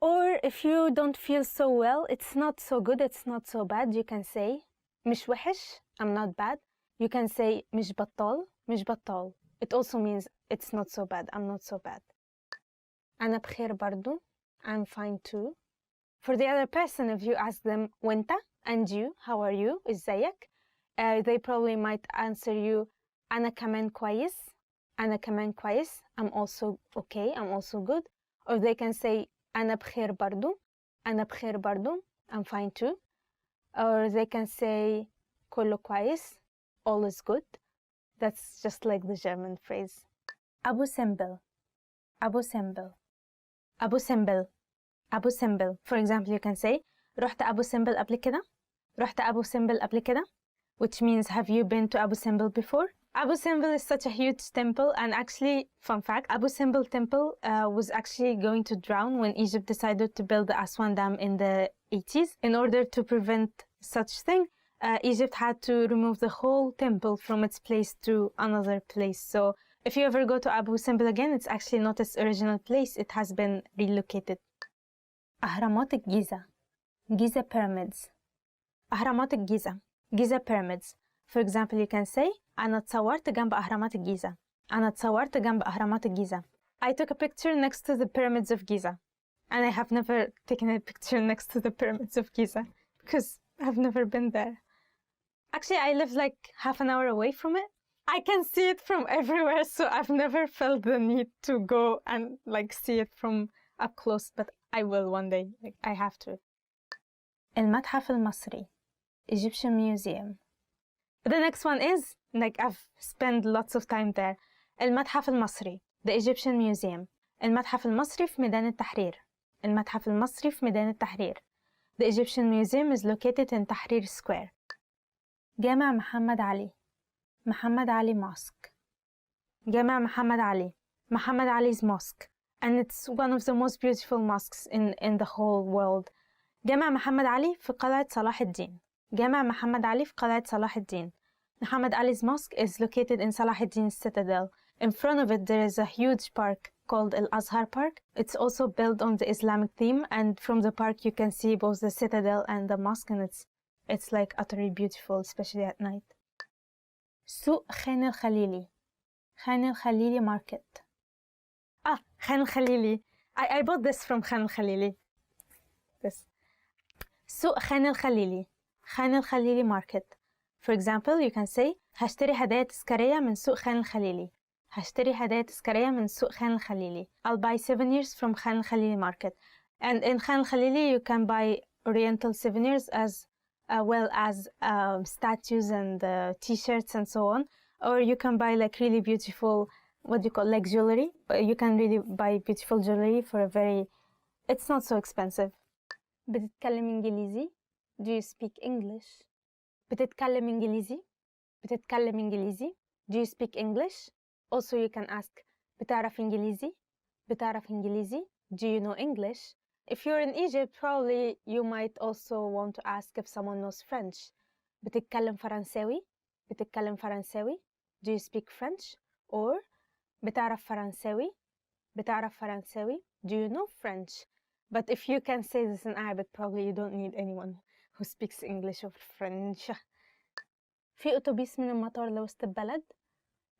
Or if you don't feel so well, it's not so good, it's not so bad, you can say مش وحش. I'm not bad. You can say مش بطال. مش بطال. It also means it's not so bad. I'm not so bad. أنا بخير برضو. I'm fine too. For the other person, if you ask them وانت and you, how are you? إزيك? They probably might answer you أنا كمان كويس. أنا كمان كويس. I'm also okay. I'm also good. Or they can say أنا بخير برضو. أنا بخير برضو. I'm fine too. Or they can say كله كويس. All is good. That's just like the German phrase. أبو سمبل. أبو سمبل. أبو سمبل. أبو سمبل. For example, you can say رحت أبو سمبل قبل كده. رحت أبو سمبل قبل كده. Which means, have you been to Abu Simbel before? Abu Simbel is such a huge temple, and actually, fun fact, Abu Simbel temple was actually going to drown when Egypt decided to build the Aswan Dam in the 80s. In order to prevent such thing, Egypt had to remove the whole temple from its place to another place. So if you ever go to Abu Simbel again, it's actually not its original place. It has been relocated. أهرامات الجيزة. Giza pyramids. أهرامات الجيزة. Giza pyramids. For example, you can say أنا اتصورت جنب أهرامات الجيزة. أنا اتصورت جنب أهرامات الجيزة. I took a picture next to the pyramids of Giza. And I have never taken a picture next to the pyramids of Giza because I've never been there. Actually, I live like half an hour away from it. I can see it from everywhere, so I've never felt the need to go and like see it from up close, but I will one day. Like, I have to. المتحف المصري. Egyptian Museum. The next one is, like, I've spent lots of time there. المتحف المصري. The Egyptian Museum. المتحف المصري في ميدان التحرير. المتحف المصري في ميدان التحرير. The Egyptian Museum is located in Tahrir Square. جامع محمد علي. محمد علي Mosque. جامع محمد علي. Muhammad Ali's Mosque. and it's one of the most beautiful mosques in the whole world. جامع محمد علي في قلعة صلاح الدين. جامع محمد علي في قلعة صلاح الدين. Muhammad Ali's mosque is located in Salah ad-Din's citadel. In front of it, there is a huge park called Al-Azhar Park. It's also built on the Islamic theme, and from the park you can see both the citadel and the mosque, and it's like utterly beautiful, especially at night. سوق خان الخليلي. خان الخليلي market. خان الخليلي. I bought this from خان الخليلي. This. سوق خان الخليلي. خان الخليلي market. For example, you can say هشتري هدايا تذكارية من سوق خان الخليلي. هشتري هدايا تذكارية من سوق خان الخليلي. I'll buy souvenirs from خان الخليلي market. And in خان الخليلي, you can buy oriental souvenirs as well as statues and t-shirts and so on. Or you can buy like really beautiful, what do you call, like jewelry. You can really buy beautiful jewelry for a very, it's not so expensive. بتتكلم إنجليزي? Do you speak English? بتتكلم إنجليزي؟ بتتكلم إنجليزي؟ Do you speak English? Also you can ask بتعرف إنجليزي؟ بتعرف إنجليزي? Do you know English? If you're in Egypt, probably you might also want to ask if someone knows French. بتتكلم فرنساوي؟ بتتكلم فرنساوي؟ Do you speak French? Or بتعرف فرنساوي؟ بتعرف فرنساوي؟ Do you know French? But if you can say this in Arabic, probably you don't need anyone who speaks English or French. في أتوبيس من المطار لوسط البلد.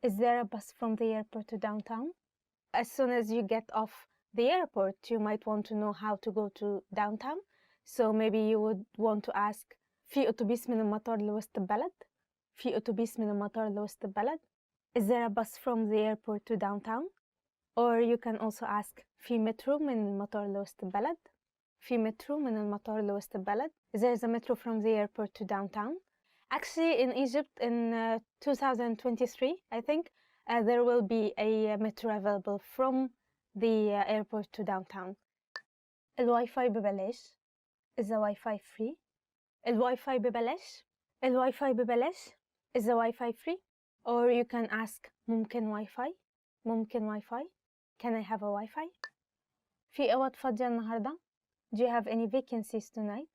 Is there a bus from the airport to downtown? As soon as you get off the airport, you might want to know how to go to downtown. So maybe you would want to ask في أتوبيس من المطار لوسط البلد. في أتوبيس من المطار لوسط البلد. Is there a bus from the airport to downtown? Or you can also ask في مترو من المطار لوسط البلد. في مترو من المطار لوسط البلد. There's a metro from the airport to downtown. Actually, in Egypt in 2023, I think, there will be a metro available from the airport to downtown. الواي-فاي ببلاش. Is the Wi-Fi free? الواي-فاي ببلاش. الواي-فاي ببلاش. Is the Wi-Fi free? Or you can ask ممكن Wi-Fi? ممكن Wi-Fi? Can I have a Wi-Fi? في أوض فاضية النهاردة? Do you have any vacancies tonight?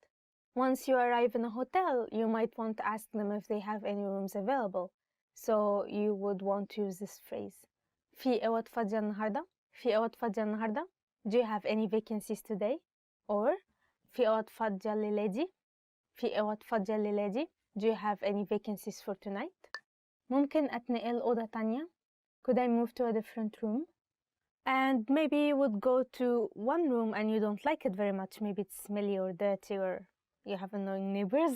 Once you arrive in a hotel, you might want to ask them if they have any rooms available. So you would want to use this phrase. في أوض فاضية النهاردة? في أوض فاضية النهاردة? Do you have any vacancies today? Or في أوض فاضية الليلة دي؟ في أوض فاضية الليلة دي؟ Do you have any vacancies for tonight? ممكن أتنقل أوضة تانية? Could I move to a different room? And maybe you would go to one room and you don't like it very much. Maybe it's smelly or dirty or you have annoying neighbors.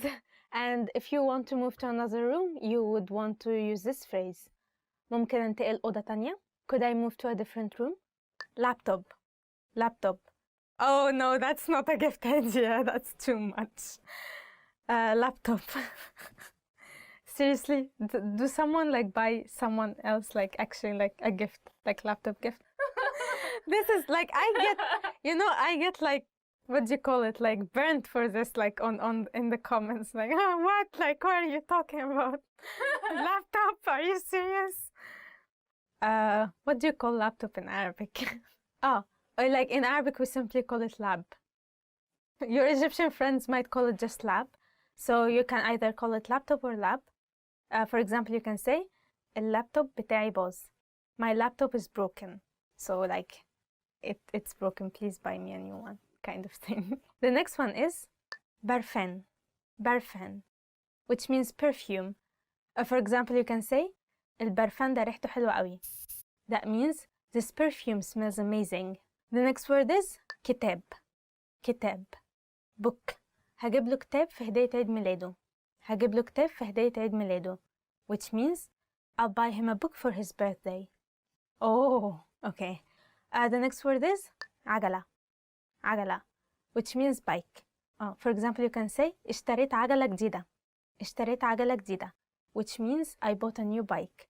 And if you want to move to another room, you would want to use this phrase. ممكن أنتقل أوضة تانية? Could I move to a different room? Laptop. Laptop. Oh no, that's not a gift idea. That's too much. Laptop. Seriously, do someone like buy someone else like actually like a gift, like laptop gift? This is like I get like, what do you call it, like burnt for this, like on in the comments, like what, like what are you talking about? Laptop, are you serious? What do you call laptop in Arabic? Or like in Arabic we simply call it lab. Your Egyptian friends might call it just lab, so you can either call it laptop or lab. For example, you can say اللابتوب بتاعي باظ. My laptop is broken, so like it's broken, please buy me a new one, kind of thing. The next one is برفان. برفان, which means perfume. For example, you can say البرفان ده ريحته حلوة قوي. That means this perfume smells amazing. The next word is كتاب. كتاب, book. هجيب له كتاب في هدية عيد ميلاده. هجيب له كتاب في هدية عيد ميلاده, which means I'll buy him a book for his birthday. Oh, okay. The next word is عجلة. عجلة, which means bike. For example, you can say اشتريت عجلة جديدة. اشتريت عجلة جديدة, which means I bought a new bike.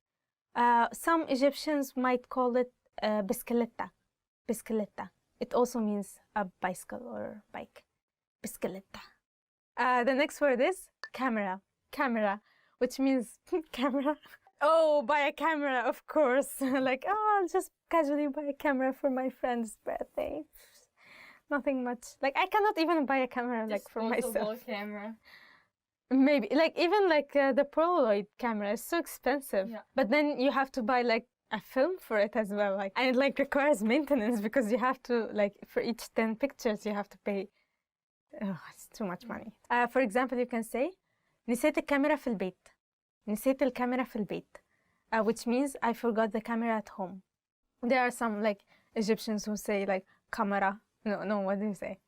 Some Egyptians might call it بسكليتة. بسكليتة. It also means a bicycle or bike. بسكليتة. The next word is camera. Camera, which means camera. Oh, buy a camera, of course. Like, oh, I'll just casually buy a camera for my friend's birthday. Nothing much. Like, I cannot even buy a camera like for myself. camera. Maybe like even like the Polaroid camera is so expensive. Yeah. But then you have to buy like a film for it as well. Like, and it like requires maintenance because you have to like for each 10 pictures you have to pay. Oh, it's too much money. For example, you can say نسيت الكاميرا في البيت. نسيت الكاميرا في البيت. Which means I forgot the camera at home. There are some like Egyptians who say like camera. No, what do you say?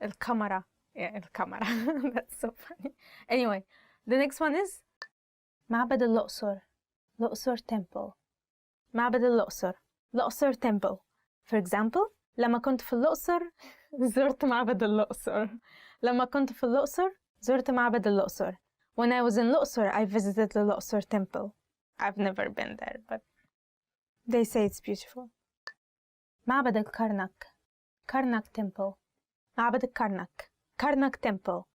El camera. Yeah, el camera. That's so funny. Anyway, the next one is معبد الأقصر. الأقصر temple. معبد الأقصر. الأقصر temple. For example, لما كنت في الأقصر زرت معبد الأقصر. لما كنت في الأقصر زرت معبد الأقصر. When I was in الأقصر, I visited the الأقصر temple. I've never been there, but they say it's beautiful. معبد الكرنك. كرنك temple. معبد الكرنك. كرنك temple.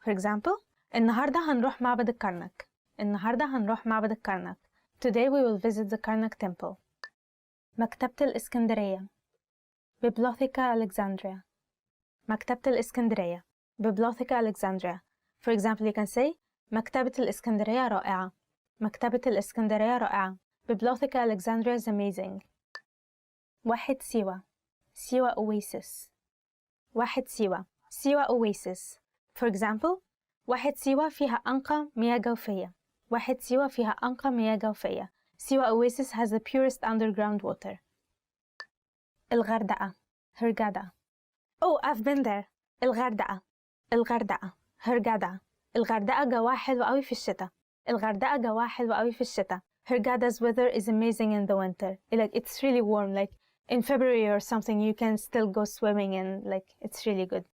For example, النهاردة هنروح معبد الكرنك. النهاردة هنروح معبد الكرنك. Today we will visit the Karnak temple. مكتبة الإسكندرية. Bibliotheca Alexandria. مكتبة الإسكندرية. Bibliotheca Alexandria. For example, you can say مكتبة الإسكندرية رائعة. مكتبة الإسكندرية رائعة. Bibliotheca Alexandria is amazing. واحد سيوة. سيوة oasis. واحد سيوة. سيوة oasis. For example, واحد سيوة فيها أنقى مياه جوفية. واحد سيوة فيها أنقى مياه جوفية. سيوة oasis has the purest underground water. الغردقة. هرغادا. Oh, I've been there. الغردقة. الغردقة. هرغادا. الغردقة جواها حلو قوي في الشتاء. الغردقة جواها حلو قوي في الشتاء. Hurghada's weather is amazing in the winter. Like, it's really warm. Like, in February or something, you can still go swimming and, like, it's really good.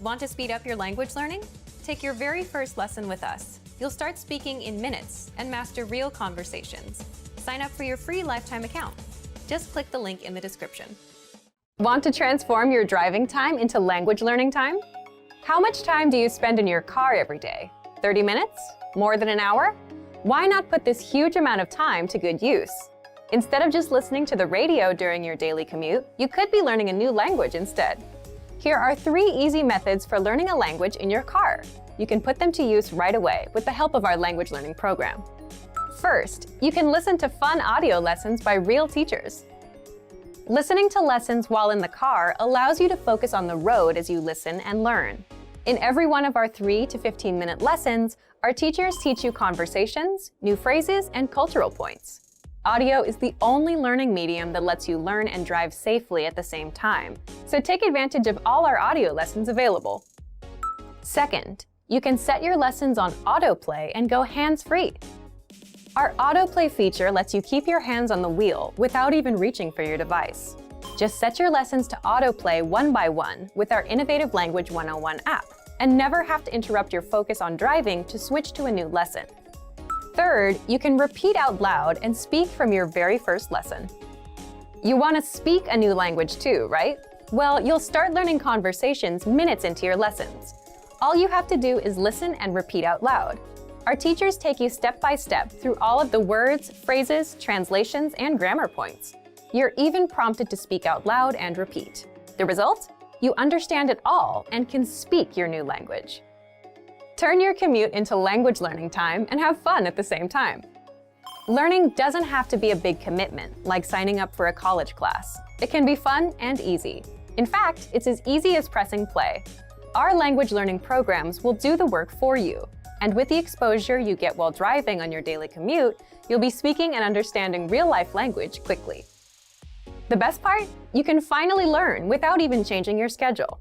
Want to speed up your language learning? Take your very first lesson with us. You'll start speaking in minutes and master real conversations. Sign up for your free lifetime account. Just click the link in the description. Want to transform your driving time into language learning time? How much time do you spend in your car every day? 30 minutes? More than an hour? Why not put this huge amount of time to good use? Instead of just listening to the radio during your daily commute, you could be learning a new language instead. Here are 3 easy methods for learning a language in your car. You can put them to use right away with the help of our language learning program. First, you can listen to fun audio lessons by real teachers. Listening to lessons while in the car allows you to focus on the road as you listen and learn. In every one of our 3 to 15-minute lessons, our teachers teach you conversations, new phrases, and cultural points. Audio is the only learning medium that lets you learn and drive safely at the same time, so take advantage of all our audio lessons available. Second, you can set your lessons on autoplay and go hands-free. Our autoplay feature lets you keep your hands on the wheel without even reaching for your device. Just set your lessons to autoplay one by one with our Innovative Language 101 app, and never have to interrupt your focus on driving to switch to a new lesson. Third, you can repeat out loud and speak from your very first lesson. You want to speak a new language too, right? Well, you'll start learning conversations minutes into your lessons. All you have to do is listen and repeat out loud. Our teachers take you step by step through all of the words, phrases, translations, and grammar points. You're even prompted to speak out loud and repeat. The result? You understand it all and can speak your new language. Turn your commute into language learning time and have fun at the same time. Learning doesn't have to be a big commitment, like signing up for a college class. It can be fun and easy. In fact, it's as easy as pressing play. Our language learning programs will do the work for you. And with the exposure you get while driving on your daily commute, you'll be speaking and understanding real-life language quickly. The best part? You can finally learn without even changing your schedule.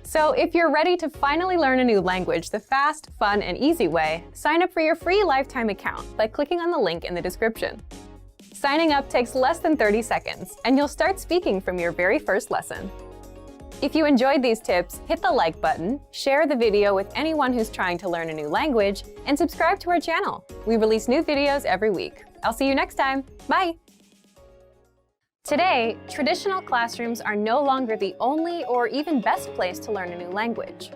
So if you're ready to finally learn a new language the fast, fun, and easy way, sign up for your free lifetime account by clicking on the link in the description. Signing up takes less than 30 seconds, and you'll start speaking from your very first lesson. If you enjoyed these tips, hit the like button, share the video with anyone who's trying to learn a new language, and subscribe to our channel. We release new videos every week. I'll see you next time. Bye! Today, traditional classrooms are no longer the only or even best place to learn a new language.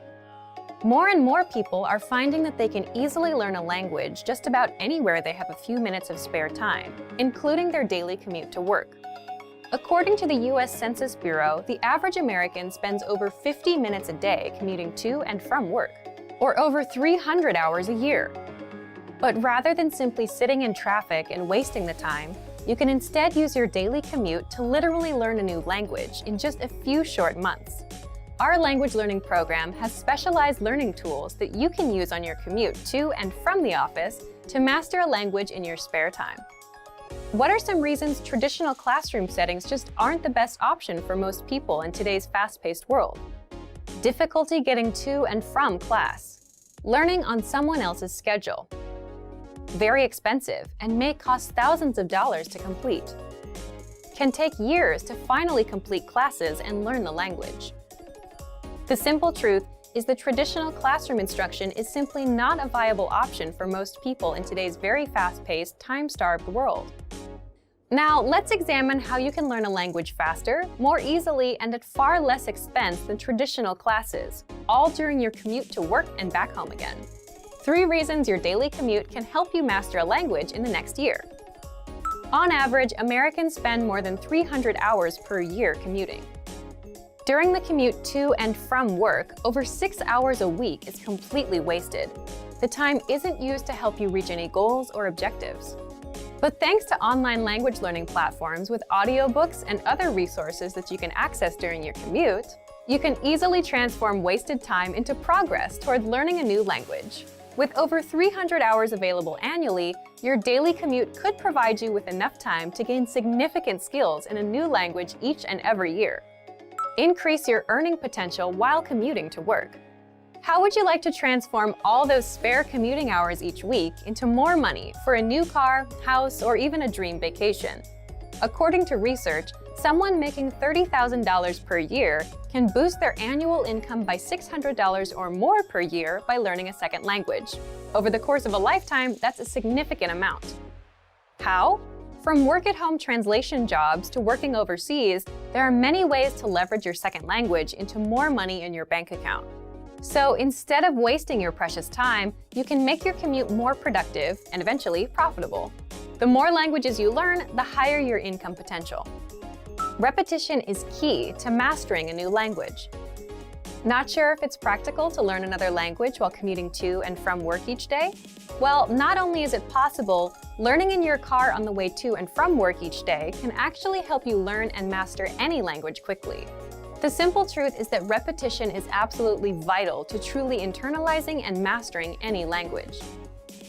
More and more people are finding that they can easily learn a language just about anywhere they have a few minutes of spare time, including their daily commute to work. According to the US Census Bureau, the average American spends over 50 minutes a day commuting to and from work, or over 300 hours a year. But rather than simply sitting in traffic and wasting the time, you can instead use your daily commute to literally learn a new language in just a few short months. Our language learning program has specialized learning tools that you can use on your commute to and from the office to master a language in your spare time. What are some reasons traditional classroom settings just aren't the best option for most people in today's fast-paced world? Difficulty getting to and from class. Learning on someone else's schedule. Very expensive and may cost thousands of dollars to complete. Can take years to finally complete classes and learn the language. The simple truth is the traditional classroom instruction is simply not a viable option for most people in today's very fast-paced, time-starved world. Now, let's examine how you can learn a language faster, more easily, and at far less expense than traditional classes, all during your commute to work and back home again. 3 reasons your daily commute can help you master a language in the next year. On average, Americans spend more than 300 hours per year commuting. During the commute to and from work, over 6 hours a week is completely wasted. The time isn't used to help you reach any goals or objectives. But thanks to online language learning platforms with audiobooks and other resources that you can access during your commute, you can easily transform wasted time into progress toward learning a new language. With over 300 hours available annually, your daily commute could provide you with enough time to gain significant skills in a new language each and every year. Increase your earning potential while commuting to work. How would you like to transform all those spare commuting hours each week into more money for a new car, house, or even a dream vacation? According to research, someone making $30,000 per year can boost their annual income by $600 or more per year by learning a second language. Over the course of a lifetime, that's a significant amount. How? From work-at-home translation jobs to working overseas, there are many ways to leverage your second language into more money in your bank account. So instead of wasting your precious time, you can make your commute more productive and eventually profitable. The more languages you learn, the higher your income potential. Repetition is key to mastering a new language. Not sure if it's practical to learn another language while commuting to and from work each day? Well, not only is it possible, learning in your car on the way to and from work each day can actually help you learn and master any language quickly. The simple truth is that repetition is absolutely vital to truly internalizing and mastering any language.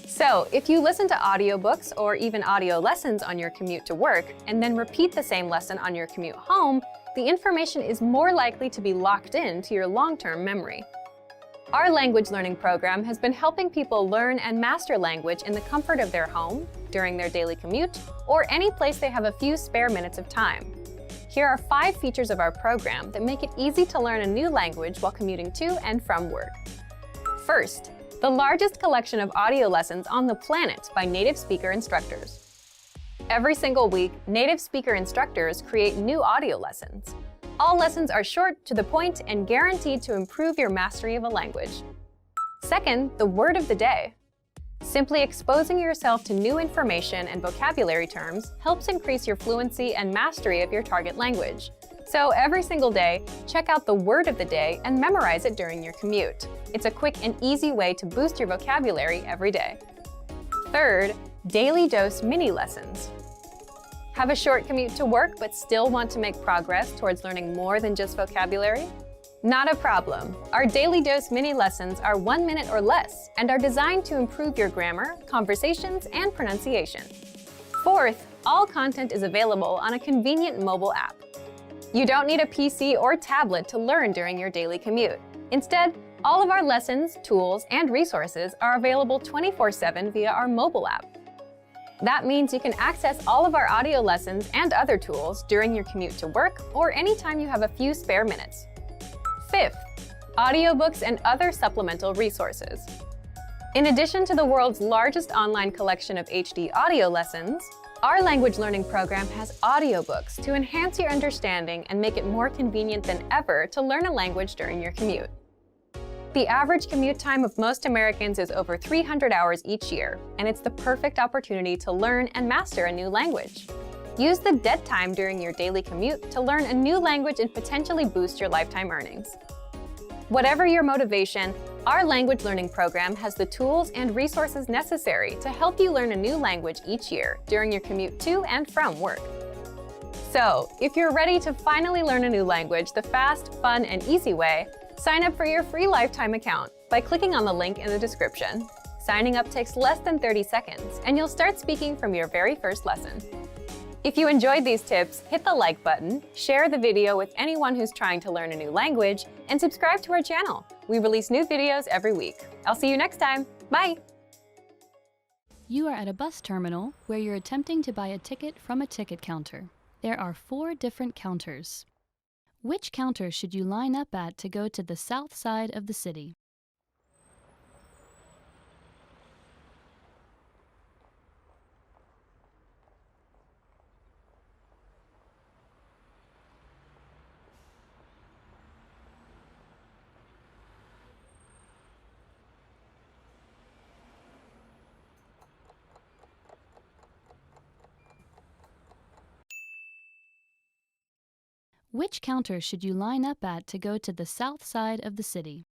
So, if you listen to audiobooks or even audio lessons on your commute to work and then repeat the same lesson on your commute home, the information is more likely to be locked into your long-term memory. Our language learning program has been helping people learn and master language in the comfort of their home, during their daily commute, or any place they have a few spare minutes of time. Here are 5 features of our program that make it easy to learn a new language while commuting to and from work. First, the largest collection of audio lessons on the planet by native speaker instructors. Every single week, native speaker instructors create new audio lessons. All lessons are short, to the point, and guaranteed to improve your mastery of a language. Second, the word of the day. Simply exposing yourself to new information and vocabulary terms helps increase your fluency and mastery of your target language. So every single day, check out the word of the day and memorize it during your commute. It's a quick and easy way to boost your vocabulary every day. Third, daily dose mini lessons. Have a short commute to work but still want to make progress towards learning more than just vocabulary? Not a problem. Our daily dose mini lessons are 1 minute or less and are designed to improve your grammar, conversations, and pronunciation. Fourth, all content is available on a convenient mobile app. You don't need a PC or tablet to learn during your daily commute. Instead, all of our lessons, tools, and resources are available 24/7 via our mobile app. That means you can access all of our audio lessons and other tools during your commute to work or anytime you have a few spare minutes. Fifth, audiobooks and other supplemental resources. In addition to the world's largest online collection of HD audio lessons, our language learning program has audiobooks to enhance your understanding and make it more convenient than ever to learn a language during your commute. The average commute time of most Americans is over 300 hours each year, and it's the perfect opportunity to learn and master a new language. Use the dead time during your daily commute to learn a new language and potentially boost your lifetime earnings. Whatever your motivation, our language learning program has the tools and resources necessary to help you learn a new language each year during your commute to and from work. So, if you're ready to finally learn a new language the fast, fun, and easy way, sign up for your free lifetime account by clicking on the link in the description. Signing up takes less than 30 seconds, and you'll start speaking from your very first lesson. If you enjoyed these tips, hit the like button, share the video with anyone who's trying to learn a new language, and subscribe to our channel. We release new videos every week. I'll see you next time. Bye! You are at a bus terminal where you're attempting to buy a ticket from a ticket counter. There are 4 different counters. Which counter should you line up at to go to the south side of the city? Which counter should you line up at to go to the south side of the city?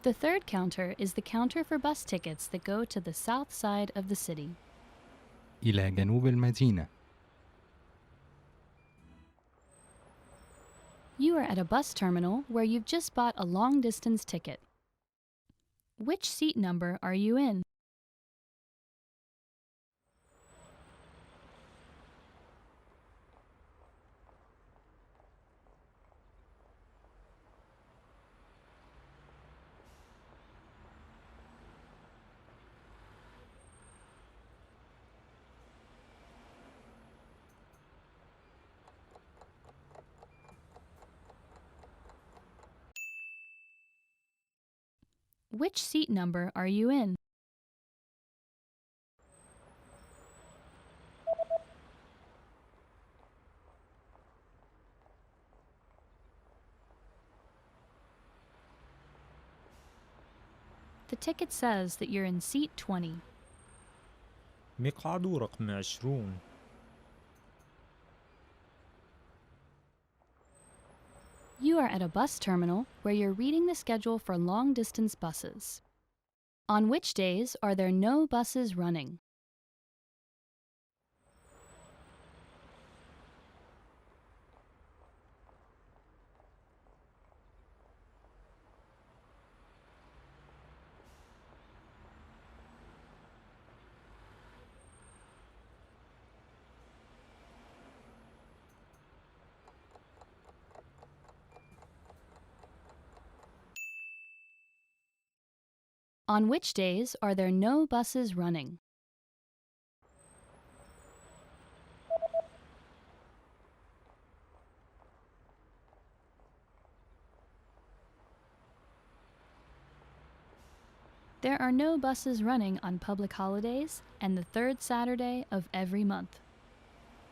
The third counter is the counter for bus tickets that go to the south side of the city. إلى جنوب المدينة. You are at a bus terminal where you've just bought a long-distance ticket. Which seat number are you in? Which seat number are you in? The ticket says that you're in seat 20. مقعد رقم 20. You are at a bus terminal where you're reading the schedule for long-distance buses. On which days are there no buses running? On which days are there no buses running? There are no buses running on public holidays and the third Saturday of every month.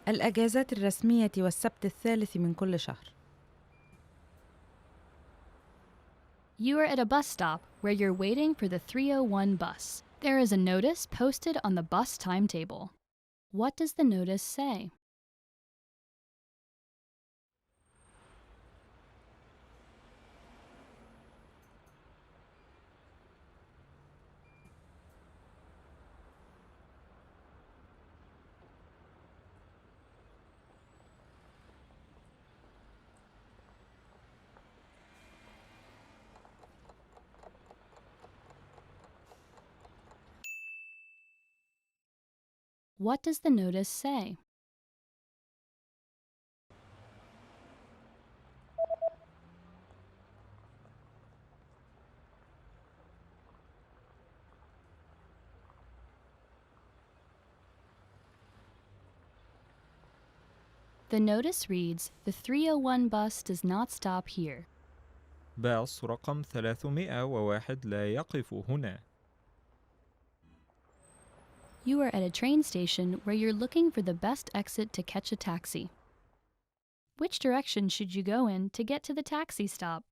الأجازات الرسمية والسبت الثالث من كل شهر. You are at a bus stop where you're waiting for the 301 bus. There is a notice posted on the bus timetable. What does the notice say? What does the notice say? The notice reads, "The 301 bus does not stop here." باص رقم 301 لا يقف هنا. You are at a train station where you're looking for the best exit to catch a taxi. Which direction should you go in to get to the taxi stop?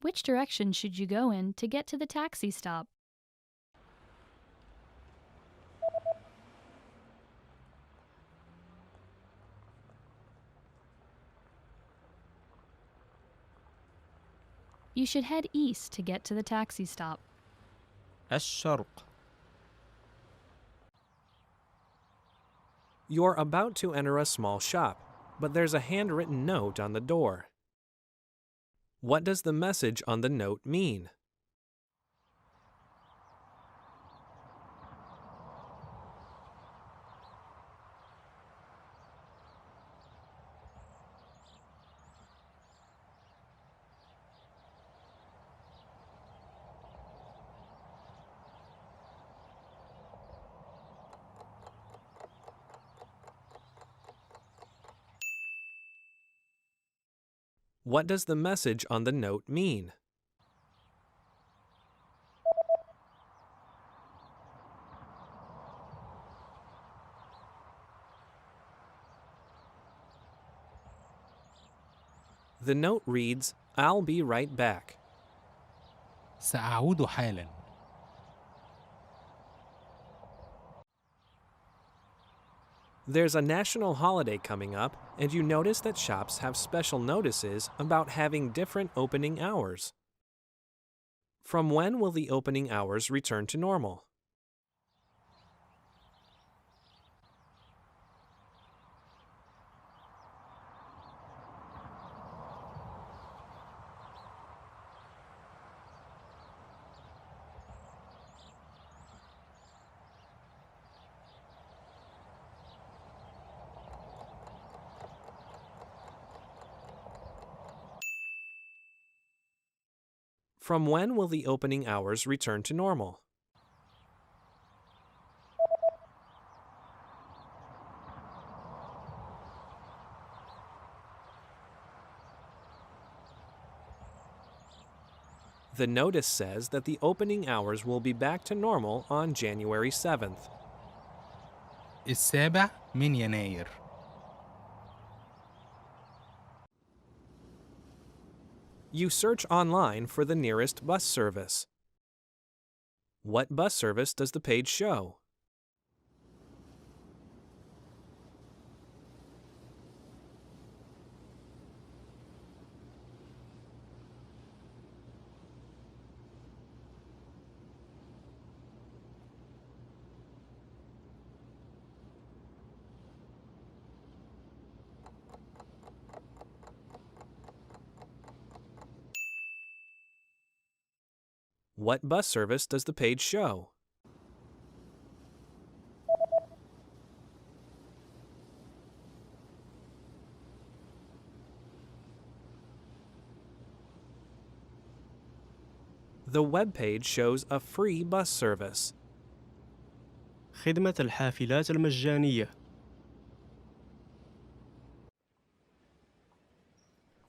Which direction should you go in to get to the taxi stop? You should head east to get to the taxi stop. الشرق. You're about to enter a small shop, but there's a handwritten note on the door. What does the message on the note mean? What does the message on the note mean? The note reads, "I'll be right back." سأعود حالا. There's a national holiday coming up, and you notice that shops have special notices about having different opening hours. From when will the opening hours return to normal? From when will the opening hours return to normal? The notice says that the opening hours will be back to normal on January 7th. السابع من يناير. You search online for the nearest bus service. What bus service does the page show? What bus service does the page show? The web page shows a free bus service. خدمة الحافلات المجانية.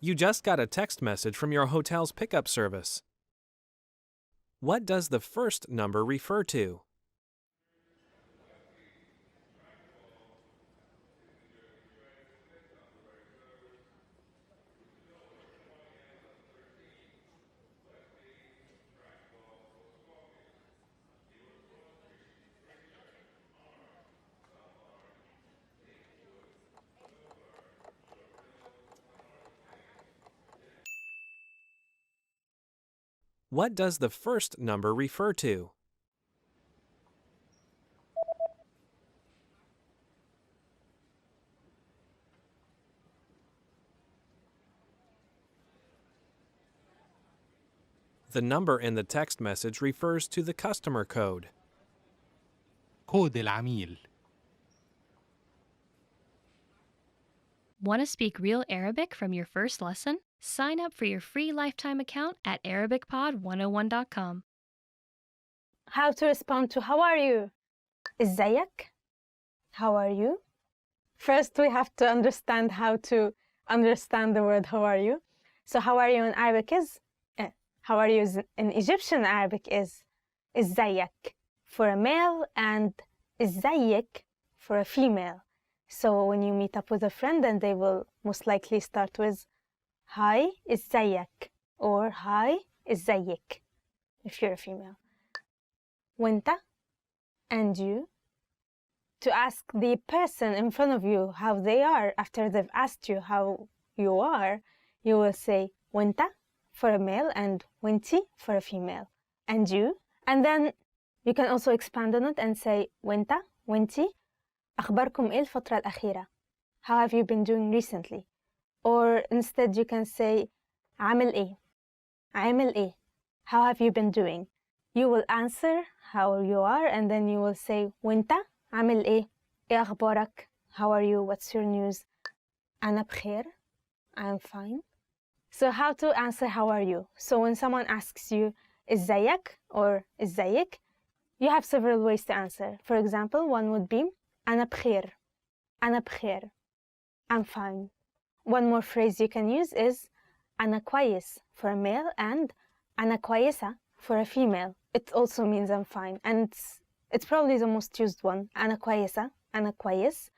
You just got a text message from your hotel's pickup service. What does the first number refer to? What does the first number refer to? The number in the text message refers to the customer code. كود العميل. Want to speak real Arabic from your first lesson? Sign up for your free lifetime account at ArabicPod101.com. How to respond to how are you? إزيك? How are you? First, we have to understand how to understand the word how are you. So how are you in Arabic is, how are you in Egyptian Arabic is إزيك for a male and إزيك for a female. So when you meet up with a friend, then they will most likely start with hi إزيك or hi إزيك if you're a female. وانت and you. To ask the person in front of you how they are after they've asked you how you are, you will say وانت for a male and وانتي for a female. And you. And then you can also expand on it and say وانت وانتي أخباركم إيه الفترة الأخيرة? How have you been doing recently? Or instead you can say عامل إيه? عامل إيه? How have you been doing? You will answer how you are and then you will say وانت عامل إيه؟ إيه أخبارك? How are you? What's your news? أنا بخير. I'm fine. So how to answer how are you? So when someone asks you إزيك or إزيك, you have several ways to answer. For example, one would be أنا بخير. أنا بخير. I'm fine. One more phrase you can use is أنا كويس for a male and أنا كويسة for a female. It also means I'm fine. And it's probably the most used one. أنا كويسة. أنا كويس.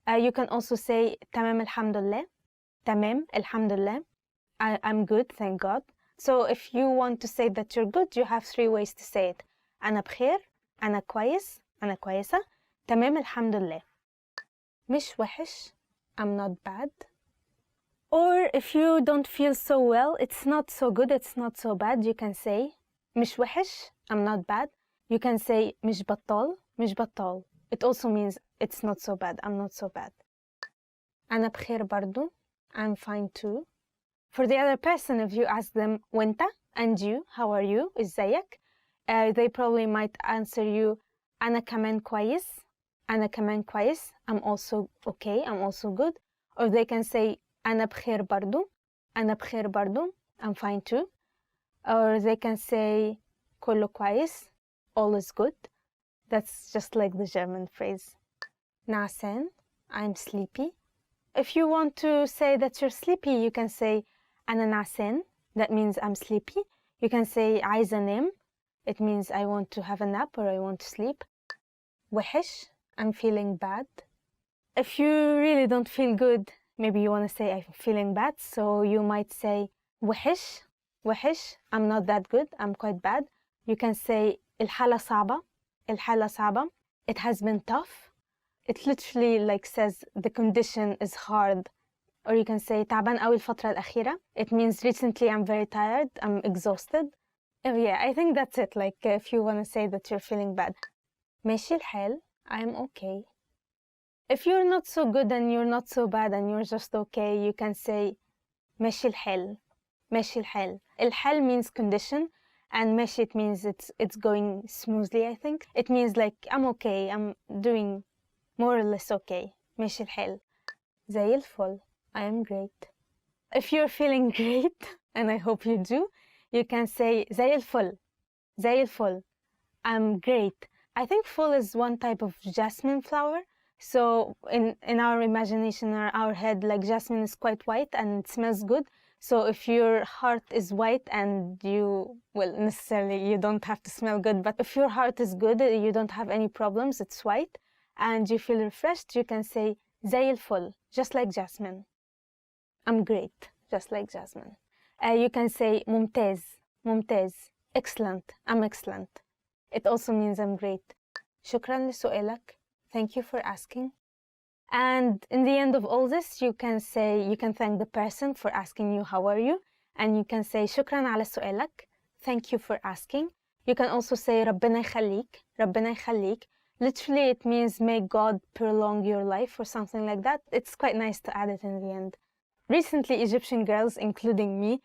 You can also say تمام الحمد لله. تمام الحمد لله. I'm good, thank God. So if you want to say that you're good, you have three ways to say it. أنا بخير. أنا كويس. أنا كويسة. تمام الحمد لله. مش وحش. I'm not bad. Or if you don't feel so well, it's not so good, it's not so bad, you can say مش وحش. I'm not bad. You can say مش بطال. مش بطال. It also means it's not so bad. I'm not so bad. أنا بخير برضو. I'm fine too. For the other person, if you ask them وانت and you, how are you? إزيك? They probably might answer you أنا كمان كويس. أنا كمان كويس. I'm also okay. I'm also good. Or they can say أنا بخير برضو. أنا بخير برضو. I'm fine too. Or they can say كله كويس. All is good. That's just like the German phrase. نعسان. I'm sleepy. If you want to say that you're sleepy, you can say أنا نعسان. That means I'm sleepy. You can say عايزة أنام. It means I want to have a nap or I want to sleep. وحش. I'm feeling bad. If you really don't feel good, maybe you want to say I'm feeling bad, so you might say وحش. وحش. I'm not that good. I'm quite bad. You can say الحالة صعبة. الحالة صعبة. It has been tough. It literally like says the condition is hard. Or you can say تعبان قوي الفترة الأخيرة. It means recently I'm very tired. I'm exhausted. Oh yeah, I think that's it. Like if you want to say that you're feeling bad. ماشي الحال. I'm okay. If you're not so good and you're not so bad and you're just okay, you can say ماشي الحال. ماشي الحال. الحال means condition, and ماشي it means it's going smoothly, I think. It means like I'm okay. I'm doing more or less okay. ماشي الحال. زي الفل. I am great. If you're feeling great, and I hope you do, you can say زي الفل. زي الفل. I'm great. I think full is one type of jasmine flower. So in our imagination or our head, like jasmine is quite white and it smells good. So if your heart is white and you don't have to smell good, but if your heart is good, you don't have any problems, it's white, and you feel refreshed, you can say زي الفل, just like jasmine. I'm great, just like jasmine. You can say ممتاز. ممتاز. Excellent. I'm excellent. It also means I'm great. شكرا لسؤالك. Thank you for asking. And in the end of all this, you can thank the person for asking you how are you, and you can say شكرا على سؤالك. Thank you for asking. You can also say ربنا يخليك. ربنا يخليك. Literally, it means may God prolong your life or something like that. It's quite nice to add it in the end. Recently, Egyptian girls, including me,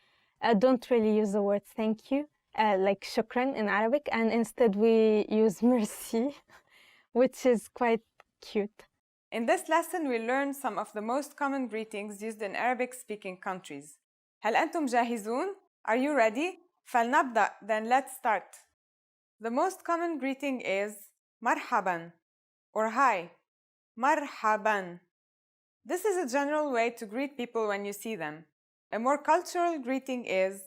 don't really use the word thank you, like shukran in Arabic, and instead we use merci, which is quite cute. In this lesson, we'll learn some of the most common greetings used in Arabic-speaking countries. هل أنتم جاهزون? Are you ready? فلنبدأ, then let's start. The most common greeting is مرحباً or hi. مرحباً. This is a general way to greet people when you see them. A more cultural greeting is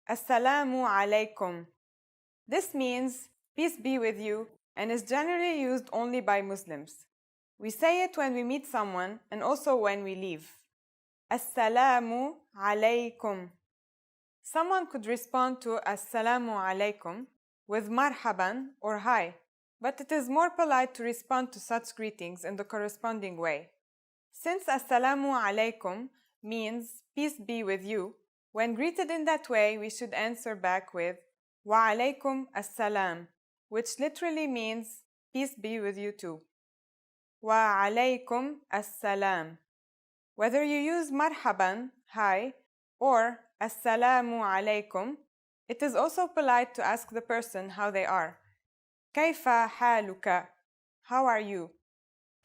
Assalamu alaikum. This means peace be with you and is generally used only by Muslims. We say it when we meet someone and also when we leave. Assalamu alaikum. Someone could respond to Assalamu alaikum with marhaban or hi, but it is more polite to respond to such greetings in the corresponding way. Since Assalamu alaikum means peace be with you, when greeted in that way, we should answer back with wa alaikum assalam, which literally means peace be with you too. Wa alaikum assalam. Whether you use marhaban, hi, or assalamu alaikum, it is also polite to ask the person how they are. Kayfa haluka? How are you?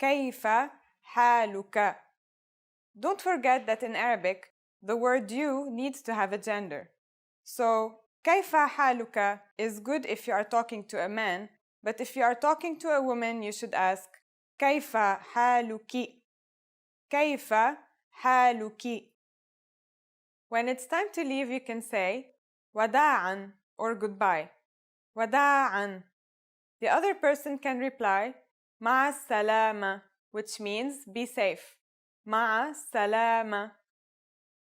Kayfa haluka? Don't forget that in Arabic, the word you needs to have a gender. So, kayfa haluka is good if you are talking to a man, but if you are talking to a woman, you should ask kayfa haluki? Kayfa haluki? When it's time to leave, you can say wada'an or goodbye. Wada'an. The other person can reply ma'a salama, which means be safe. Ma'a salama.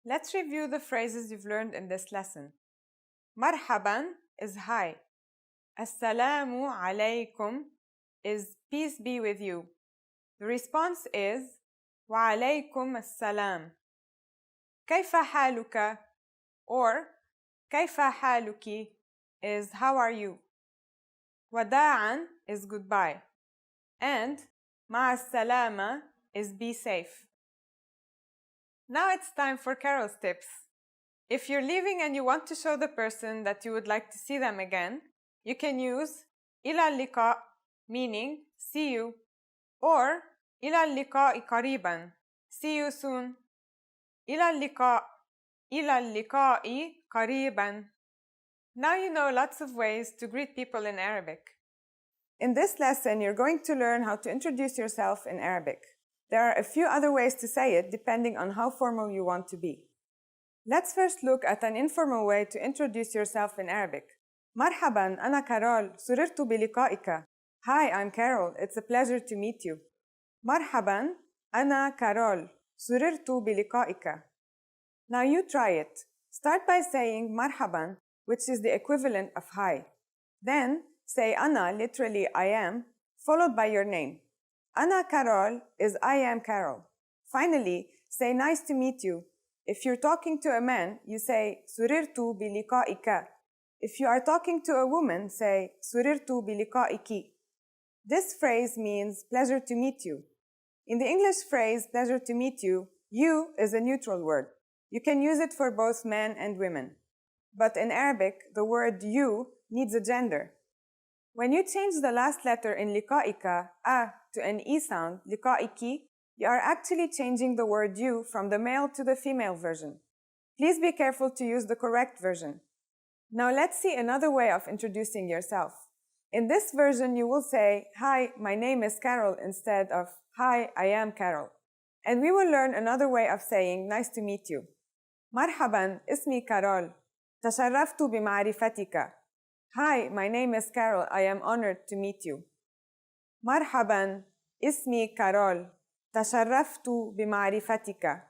Let's review the phrases you've learned in this lesson. Marhaban is hi. Assalamu alaikum is peace be with you. The response is wa alaikum assalam. Kayfa haluka or kayfa haluki is how are you. Wada'an is goodbye. And ma'a salama is be safe. Now it's time for Carol's tips. If you're leaving and you want to show the person that you would like to see them again, you can use ila liqa, meaning see you, or ila liqa'i qariban, see you soon. ila liqa'i qariban. Now you know lots of ways to greet people in Arabic. In this lesson, you're going to learn how to introduce yourself in Arabic. There are a few other ways to say it depending on how formal you want to be. Let's first look at an informal way to introduce yourself in Arabic. Marhaban, ana Carol, surrtu biliqa'ika. Hi, I'm Carol. It's a pleasure to meet you. Marhaban, ana Carol, surrtu biliqa'ika. Now you try it. Start by saying marhaban, which is the equivalent of hi. Then say ana, literally I am, followed by your name. Ana Carol is I am Carol. Finally, say nice to meet you. If you're talking to a man, you say surirtu biliqa'ika. If you are talking to a woman, say surirtu biliqa'iki. This phrase means pleasure to meet you. In the English phrase pleasure to meet you is a neutral word. You can use it for both men and women. But in Arabic, the word you needs a gender. When you change the last letter in liqa'ika, a, to an e sound, liqa'iki, you are actually changing the word you from the male to the female version. Please be careful to use the correct version. Now let's see another way of introducing yourself. In this version, you will say, hi, my name is Carol instead of, hi, I am Carol. And we will learn another way of saying, nice to meet you. Marhaban, ismi Carol. Tasharraftu bima'rifatika. Hi, my name is Carol. I am honored to meet you. Marhaban, ismi Carol. Tasharraftu bima'rifatika.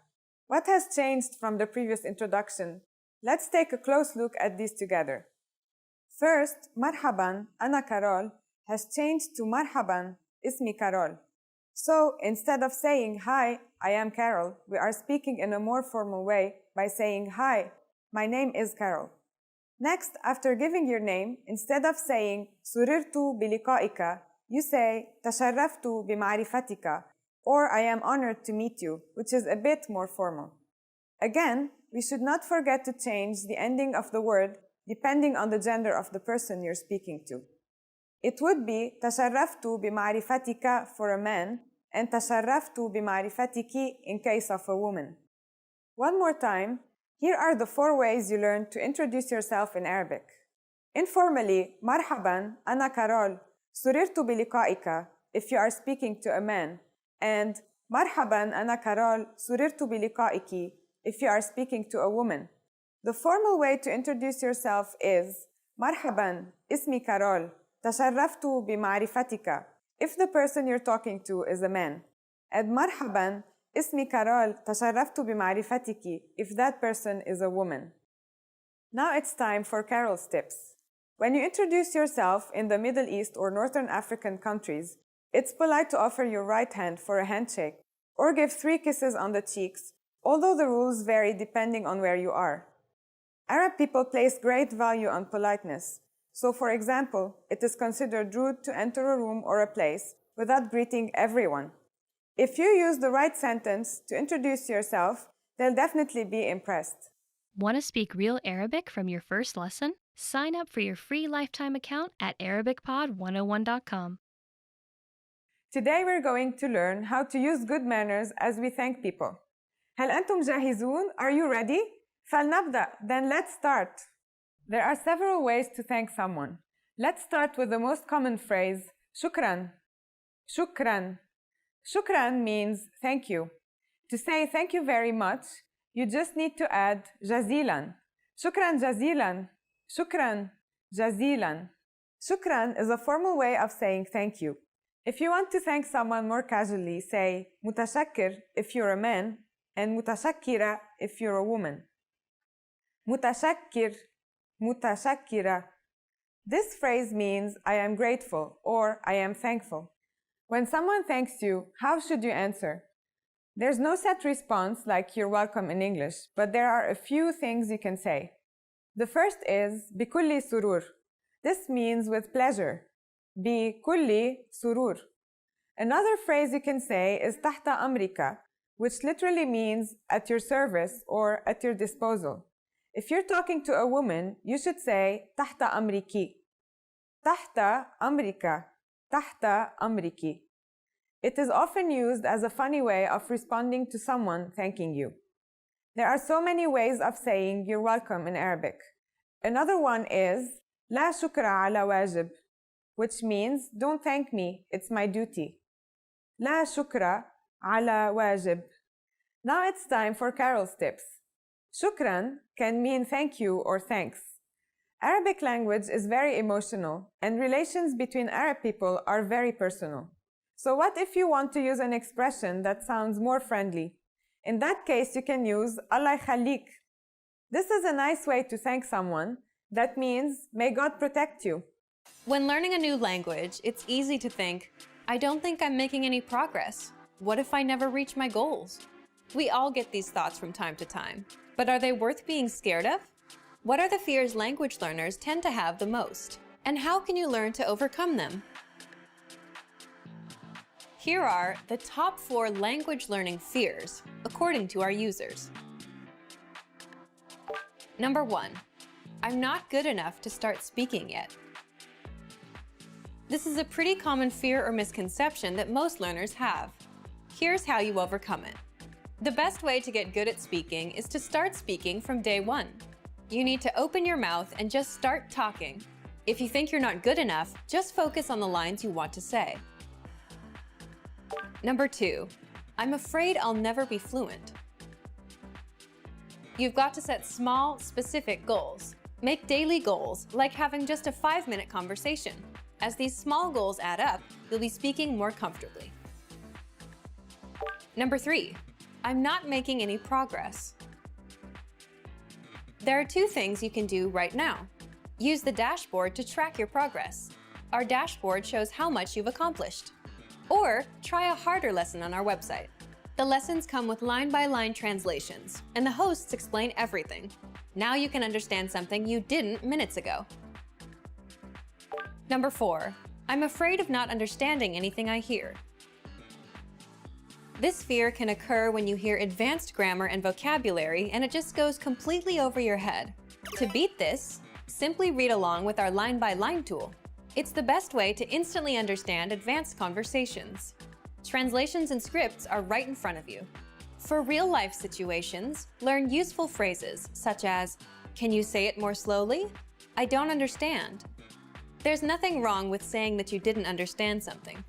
What has changed from the previous introduction? Let's take a close look at these together. First, marhaban, ana Carol, has changed to marhaban, ismi Carol. So, instead of saying, hi, I am Carol, we are speaking in a more formal way by saying, hi, my name is Carol. Next, after giving your name, instead of saying, surirtu biliqa'ika, you say, tasharraftu bima'rifatika, or I am honored to meet you, which is a bit more formal. Again, we should not forget to change the ending of the word depending on the gender of the person you're speaking to. It would be tasharraftu bima'rifatika for a man and تشرفت بمعرفتك in case of a woman. One more time, here are the 4 ways you learn to introduce yourself in Arabic. Informally, مرحبا, أنا كارول, سررت بلقائك if you are speaking to a man, and مرحبا, أنا كارول, سررت بلقائك if you are speaking to a woman. The formal way to introduce yourself is مرحبا, اسمي كارول, تشرفت بمعرفتك if the person you're talking to is a man, and مرحبا, اسمي كارول, تشرفت بمعرفتك if that person is a woman. Now it's time for Carol's tips. When you introduce yourself in the Middle East or Northern African countries, it's polite to offer your right hand for a handshake or give 3 kisses on the cheeks, although the rules vary depending on where you are. Arab people place great value on politeness. So, for example, it is considered rude to enter a room or a place without greeting everyone. If you use the right sentence to introduce yourself, they'll definitely be impressed. Want to speak real Arabic from your first lesson? Sign up for your free lifetime account at ArabicPod101.com. Today we're going to learn how to use good manners as we thank people. هل أنتم جاهزون? Are you ready? فلنبدأ. Then let's start. There are several ways to thank someone. Let's start with the most common phrase, شكراً. شكراً. شكراً means thank you. To say thank you very much, you just need to add جزيلاً. شكراً جزيلاً. شكراً جزيلاً. شكراً is a formal way of saying thank you. If you want to thank someone more casually, say متشكر if you're a man and متشكرة if you're a woman. متشكر, متشكرة. This phrase means I am grateful or I am thankful. When someone thanks you, how should you answer? There's no set response like you're welcome in English, but there are a few things you can say. The first is بكل سرور. This means with pleasure. بكل سرور. Another phrase you can say is تحت أمرك, which literally means at your service or at your disposal. If you're talking to a woman, you should say تحت أمرك. تحت أمرك. تحت أمرك. It is often used as a funny way of responding to someone thanking you. There are so many ways of saying you're welcome in Arabic. Another one is لا شكر على واجب, which means don't thank me, it's my duty. لا شكر على واجب. Now it's time for Carol's tips. شكراً can mean thank you or thanks. Arabic language is very emotional, and relations between Arab people are very personal. So what if you want to use an expression that sounds more friendly? In that case, you can use Allah يخليك. This is a nice way to thank someone. That means, may God protect you. When learning a new language, it's easy to think, I don't think I'm making any progress. What if I never reach my goals? We all get these thoughts from time to time. But are they worth being scared of? What are the fears language learners tend to have the most? And how can you learn to overcome them? Here are the top 4 language learning fears, according to our users. Number 1, I'm not good enough to start speaking yet. This is a pretty common fear or misconception that most learners have. Here's how you overcome it. The best way to get good at speaking is to start speaking from day 1. You need to open your mouth and just start talking. If you think you're not good enough, just focus on the lines you want to say. Number 2, I'm afraid I'll never be fluent. You've got to set small, specific goals. Make daily goals, like having just a 5-minute conversation. As these small goals add up, you'll be speaking more comfortably. Number 3, I'm not making any progress. There are 2 things you can do right now. Use the dashboard to track your progress. Our dashboard shows how much you've accomplished. Or try a harder lesson on our website. The lessons come with line-by-line translations, and the hosts explain everything. Now you can understand something you didn't minutes ago. Number 4, I'm afraid of not understanding anything I hear. This fear can occur when you hear advanced grammar and vocabulary and it just goes completely over your head. To beat this, simply read along with our line-by-line tool. It's the best way to instantly understand advanced conversations. Translations and scripts are right in front of you. For real-life situations, learn useful phrases such as, "Can you say it more slowly? I don't understand." There's nothing wrong with saying that you didn't understand something.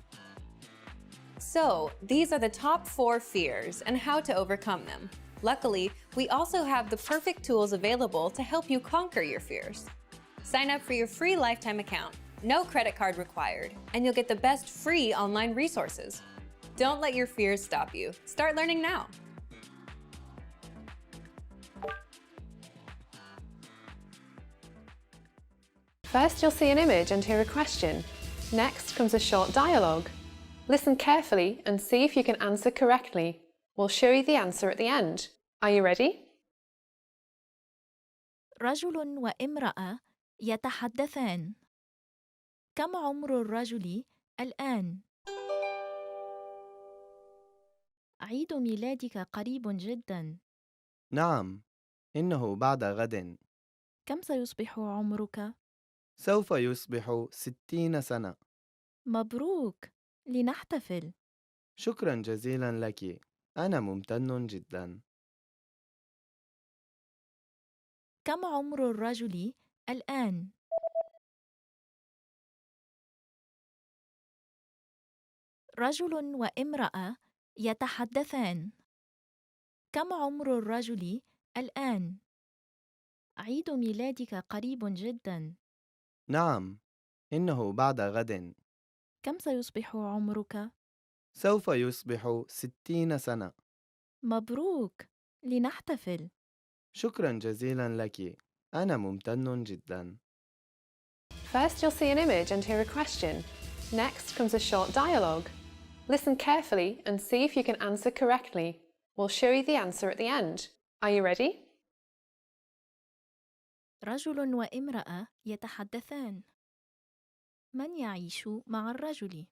So, these are the top 4 fears and how to overcome them. Luckily, we also have the perfect tools available to help you conquer your fears. Sign up for your free lifetime account, no credit card required, and you'll get the best free online resources. Don't let your fears stop you. Start learning now. First, you'll see an image and hear a question. Next comes a short dialogue. Listen carefully and see if you can answer correctly. We'll show you the answer at the end. Are you ready? رجل وامرأة يتحدثان. كم عمر الرجل الآن؟ عيد ميلادك قريب جداً. نعم، إنه بعد غد. كم سيصبح عمرك؟ سوف يصبح 60 سنة. مبروك، لنحتفل. شكراً جزيلاً لك. أنا ممتن جداً. كم عمر الرجل الآن؟ رجل وامرأة يتحدثان. كم عمر الرجل الآن؟ عيد ميلادك قريب جداً. نعم، إنه بعد غد. كم سيصبح عمرك؟ سوف يصبح 60 سنة. مبروك، لنحتفل. شكراً جزيلاً لك. أنا ممتن جداً. First, you'll see an image and hear a question. Next comes a short dialogue. Listen carefully and see if you can answer correctly. We'll show you the answer at the end. Are you ready? رجل وامرأة يتحدثان. من يعيش مع الرجل؟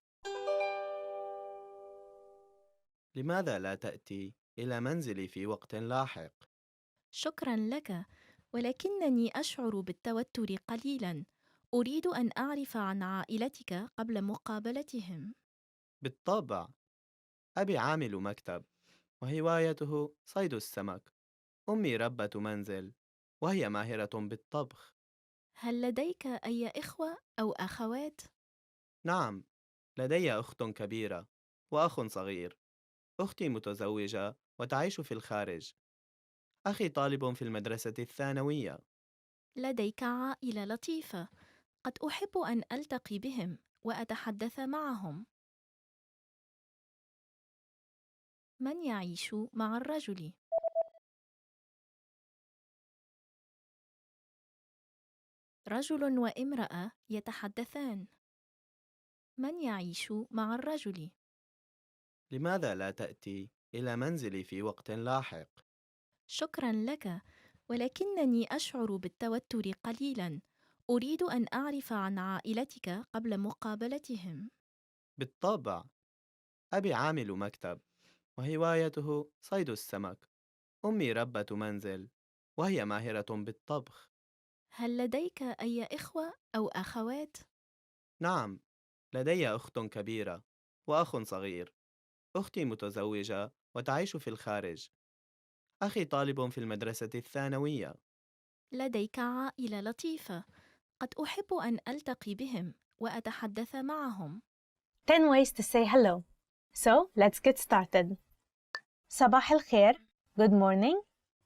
لماذا لا تأتي إلى منزلي في وقت لاحق؟ شكراً لك، ولكنني أشعر بالتوتر قليلاً. أريد أن أعرف عن عائلتك قبل مقابلتهم. بالطبع. أبي عامل مكتب، وهوايته صيد السمك. أمي ربة منزل، وهي ماهرة بالطبخ. هل لديك أي إخوة أو أخوات؟ نعم، لدي أخت كبيرة وأخ صغير. أختي متزوجة وتعيش في الخارج. أخي طالب في المدرسة الثانوية. لديك عائلة لطيفة. قد أحب أن ألتقي بهم وأتحدث معهم. من يعيش مع الرجل؟ رجل وامرأة يتحدثان. من يعيش مع الرجل؟ لماذا لا تأتي إلى منزلي في وقت لاحق؟ شكراً لك، ولكنني أشعر بالتوتر قليلاً. أريد أن أعرف عن عائلتك قبل مقابلتهم. بالطبع. أبي عامل مكتب، وهوايته صيد السمك. أمي ربة منزل، وهي ماهرة بالطبخ. هل لديك أي إخوة أو أخوات؟ نعم، لدي أخت كبيرة وأخ صغير. أختي متزوجة وتعيش في الخارج. أخي طالب في المدرسة الثانوية. لديك عائلة لطيفة. قد أحب أن ألتقي بهم وأتحدث معهم. 10 ways to say hello. So, let's get started. صباح الخير, good morning.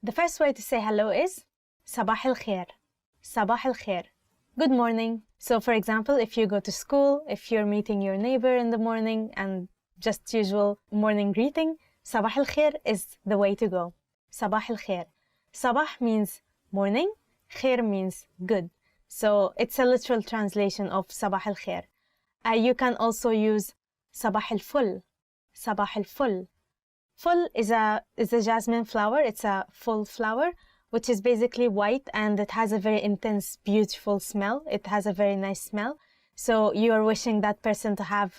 The first way to say hello is صباح الخير. صباح الخير. Good morning. So, for example, if you go to school, if you're meeting your neighbor in the morning and just usual morning greeting, صباح الخير is the way to go. صباح الخير. صباح means morning, خير means good. So, it's a literal translation of صباح الخير. You can also use صباح الفل. صباح الفل. Full is a jasmine flower. It's a full flower, which is basically white and it has a very intense, beautiful smell. It has a very nice smell. So you are wishing that person to have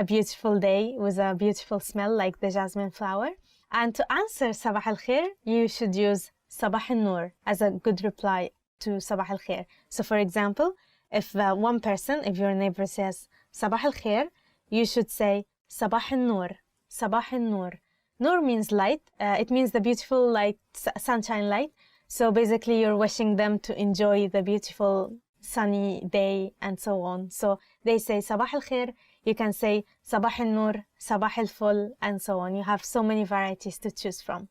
a beautiful day with a beautiful smell like the jasmine flower. And to answer صباح الخير, you should use صباح النور as a good reply to صباح الخير. So for example, if one person, if your neighbor says صباح الخير, you should say صباح النور. صباح النور. Nur means light. It means the beautiful light, sunshine light. So basically you're wishing them to enjoy the beautiful sunny day and so on. So they say صباح الخير. You can say صباح النور, صباح الفل, and so on. You have so many varieties to choose from.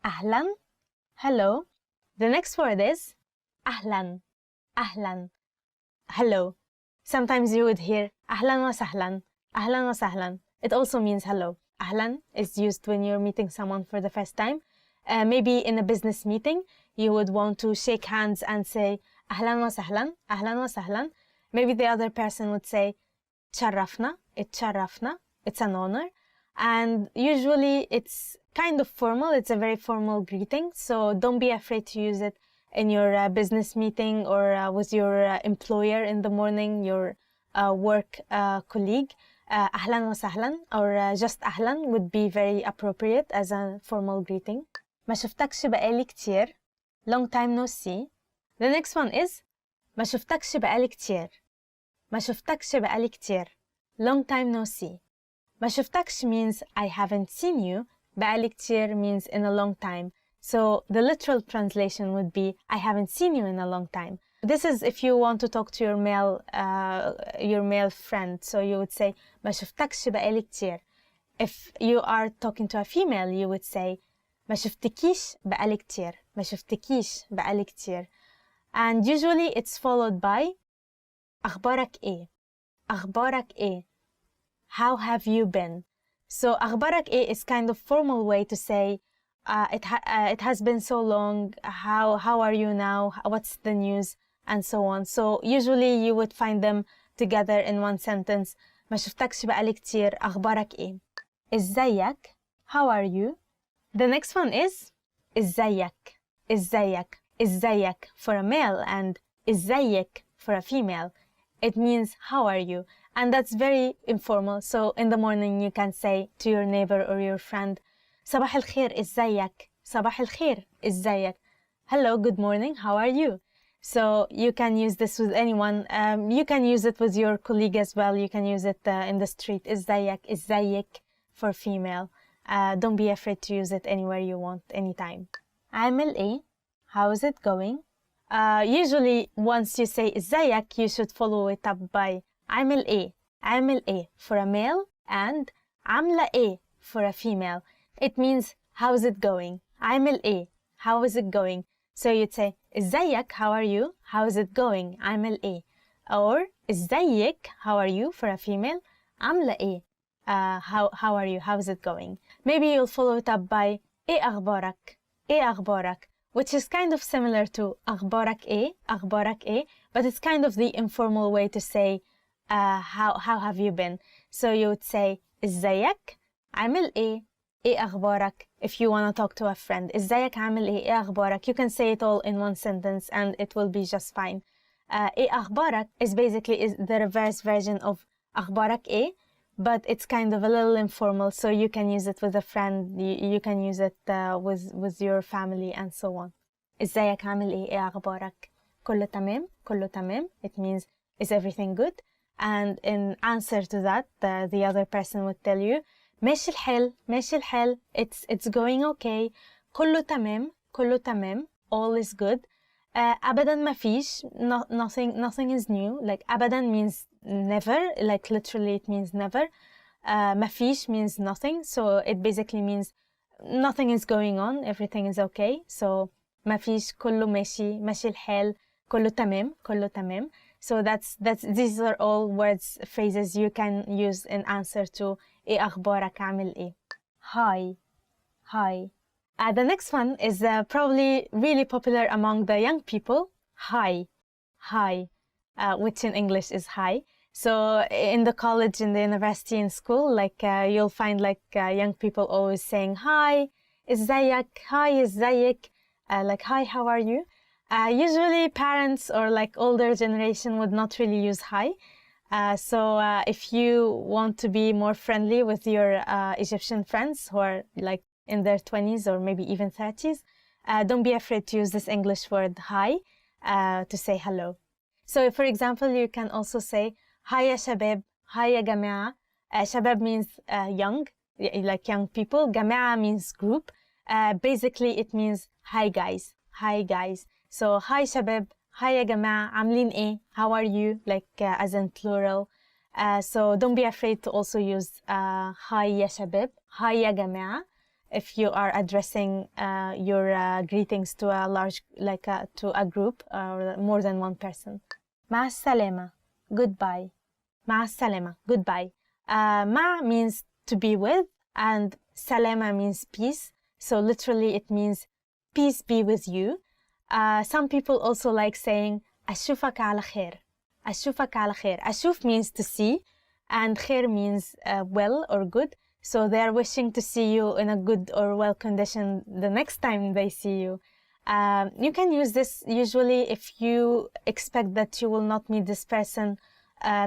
أهلا. Hello. The next word is أهلا. أهلا. Hello. Sometimes you would hear أهلا وسهلا. أهلا وسهلا. It also means hello. أهلا is used when you're meeting someone for the first time. Maybe in a business meeting, you would want to shake hands and say أهلا وسهلا. أهلا وسهلا. Maybe the other person would say تشرفنا. اتشرفنا. It's an honor. And usually it's kind of formal. It's a very formal greeting. So don't be afraid to use it in your business meeting or with your employer in the morning, your work colleague. أهلا وسهلا or just أهلا would be very appropriate as a formal greeting. ما شفتكش بقالي كتير. Long time no see. The next one is ما شفتكش بقالي كتير. ما شفتكش بقالي كتير. Long time no see. ما شفتكش means I haven't seen you. بقالي كتير means in a long time. So the literal translation would be I haven't seen you in a long time. This is if you want to talk to your male friend. So you would say ما شفتكش بقالي كتير. If you are talking to a female, you would say ما شفتكيش بقالي كتير. ما شفتكيش بقالي كتير. And usually it's followed by أخبارك إيه. أخبارك إيه. How have you been? So أخبارك إيه is kind of formal way to say it has been so long. How are you now? What's the news? And so on. So usually you would find them together in one sentence. ما شفتكش بقالي كتير. أخبارك إيه. إزيك. How are you? The next one is إزيك. إزيك. إزيك for a male and إزيك for a female. It means how are you? And that's very informal. So in the morning you can say to your neighbor or your friend صباح الخير إزيك. صباح الخير إزيك. Hello, good morning, how are you? So you can use this with anyone. You can use it with your colleague as well. You can use it in the street. إزيك. إزيك for female. Don't be afraid to use it anywhere you want, anytime. عامل إيه? How is it going? Usually once you say إزيك, you should follow it up by عامل إيه. عامل إيه for a male and عاملة إيه for a female. It means how is it going? عامل إيه. How is it going? So you'd say إزيك, how are you? How is it going? عامل إيه. Or إزيك, how are you for a female? عاملة إيه. How are you? How is it going? Maybe you'll follow it up by إيه أخبارك. إيه أخبارك. Which is kind of similar to أخبارك إيه. أخبارك إيه. But it's kind of the informal way to say how have you been. So you would say إزيك. عامل إيه. إيه أخبارك. If you want to talk to a friend. إزيك عامل إيه. إيه أخبارك. You can say it all in one sentence and it will be just fine. إيه أخبارك is basically the reverse version of أخبارك إيه. But it's kind of a little informal, so you can use it with a friend, you can use it with your family and so on. إزيك عامل إيه. إيه أخبارك. كله تمام. كله تمام. It means is everything good? And in answer to that, the other person would tell you ماشي الحال. ماشي الحال. It's going okay. كله تمام. كله تمام. All is good. أبدا ما فيش. Nothing is new. Like أبدا means never. Like literally it means never. ما فيش means nothing. So it basically means nothing is going on. Everything is okay. So ما فيش. كله ماشي. ماشي الحال. كله تمام. كله تمام. So these are all words, phrases you can use in answer to إيه أخبارك. عامل إيه. Hi. Hi. The next one is probably really popular among the young people. Hi. Hi. Which in English is hi. So in the college, in the university, in school, like you'll find like young people always saying hi, إزيك, hi, إزيك, like hi, how are you? Usually parents or like older generation would not really use hi. So if you want to be more friendly with your Egyptian friends who are like in their 20s or maybe even 30s, don't be afraid to use this English word hi to say hello. So for example, you can also say hi يا شباب, hi يا جماعة, شباب means young, like young people. جماعة means group. Basically it means hi guys, hi guys. So hi شباب, hi يا جماعة, عاملين إيه? How are you? Like as in plural. So don't be afraid to also use hi يا شباب, hi يا جماعة if you are addressing your greetings to a large, like to a group or more than one person. مع السلامة, goodbye. مع السلامة, goodbye. مع means to be with, and salama means peace. So literally it means peace be with you. Some people also like saying أشوفك على خير. أشوفك على خير. أشوف means to see, and خير means well or good. So they are wishing to see you in a good or well condition the next time they see you. You can use this usually if you expect that you will not meet this person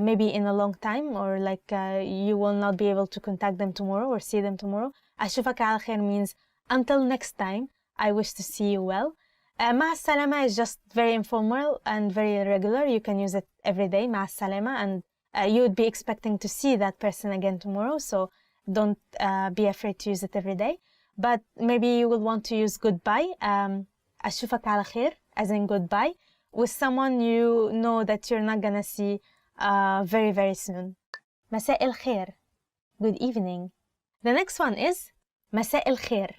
maybe in a long time, or like you will not be able to contact them tomorrow or see them tomorrow. أشوفك على خير means until next time, I wish to see you well. مع السلامة is just very informal and very regular. You can use it every day, مع السلامة, and you would be expecting to see that person again tomorrow, so don't be afraid to use it every day. But maybe you will want to use goodbye, أشوفك على خير, as in goodbye, with someone you know that you're not gonna see very, very soon. مساء الخير, good evening. The next one is مساء الخير,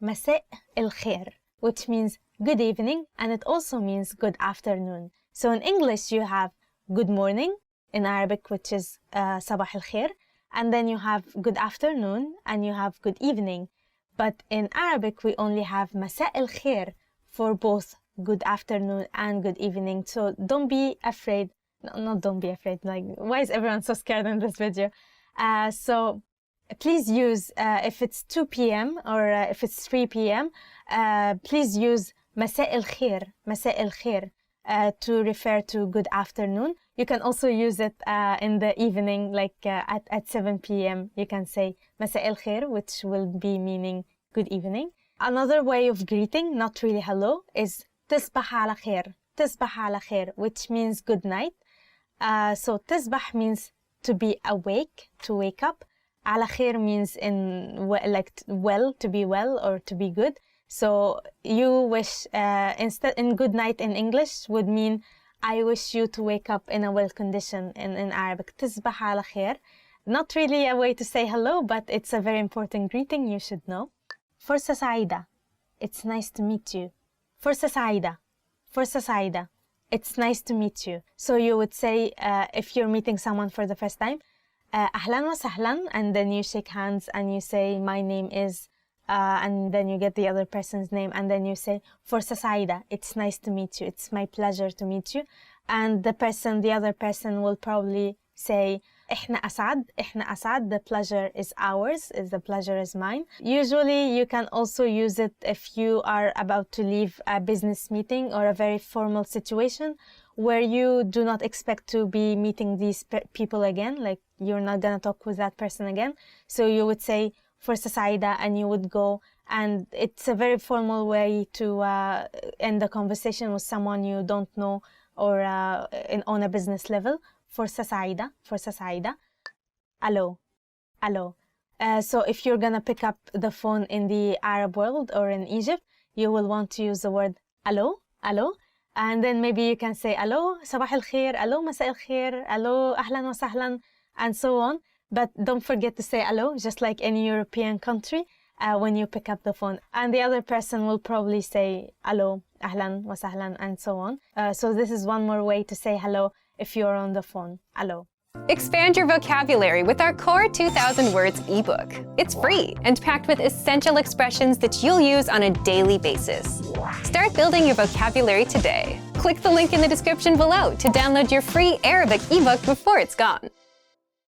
مساء الخير, which means good evening, and it also means good afternoon. So in English you have good morning in Arabic, which is صباح الخير, and then you have good afternoon and you have good evening. But in Arabic we only have مساء الخير for both good afternoon and good evening. So don't be afraid. No, don't be afraid. Like, why is everyone so scared in this video? So please use, if it's 2 p.m. or if it's 3 p.m., please use مساء الخير, مساء الخير, to refer to good afternoon. You can also use it in the evening, like at 7 p.m. You can say مساء الخير, which will be meaning good evening. Another way of greeting, not really hello, is تصبح على خير, تصبح على خير, which means good night. So تصبح means to be awake, to wake up. على خير means like well, to be well or to be good. So you wish, instead in good night in English would mean I wish you to wake up in a well condition in Arabic. تصبح على خير. Not really a way to say hello, but it's a very important greeting you should know. فرصة سعيدة, it's nice to meet you. فرصة سعيدة, فرصة سعيدة, it's nice to meet you. So you would say, if you're meeting someone for the first time, أهلا وسهلا, and then you shake hands and you say, my name is, and then you get the other person's name, and then you say, فرصة سعيدة, it's nice to meet you, it's my pleasure to meet you. And the other person will probably say, إحنا أسعد, إحنا أسعد, the pleasure is ours, the pleasure is mine. Usually you can also use it if you are about to leave a business meeting or a very formal situation where you do not expect to be meeting these people again, like you're not gonna talk with that person again. So you would say فرصة سعيدة, and you would go, and it's a very formal way to end the conversation with someone you don't know or on a business level. فرصة سعيدة, فرصة سعيدة. Hello, hello. So if you're gonna pick up the phone in the Arab world or in Egypt, you will want to use the word hello, hello. And then maybe you can say hello, صباح الخير, hello, مساء الخير, hello, أهلا وسهلا, and so on. But don't forget to say hello, just like any European country, when you pick up the phone. And the other person will probably say hello, أهلا وسهلا, and so on. So this is one more way to say hello if you're on the phone. Hello. Expand your vocabulary with our Core 2000 Words ebook. It's free and packed with essential expressions that you'll use on a daily basis. Start building your vocabulary today. Click the link in the description below to download your free Arabic ebook before it's gone.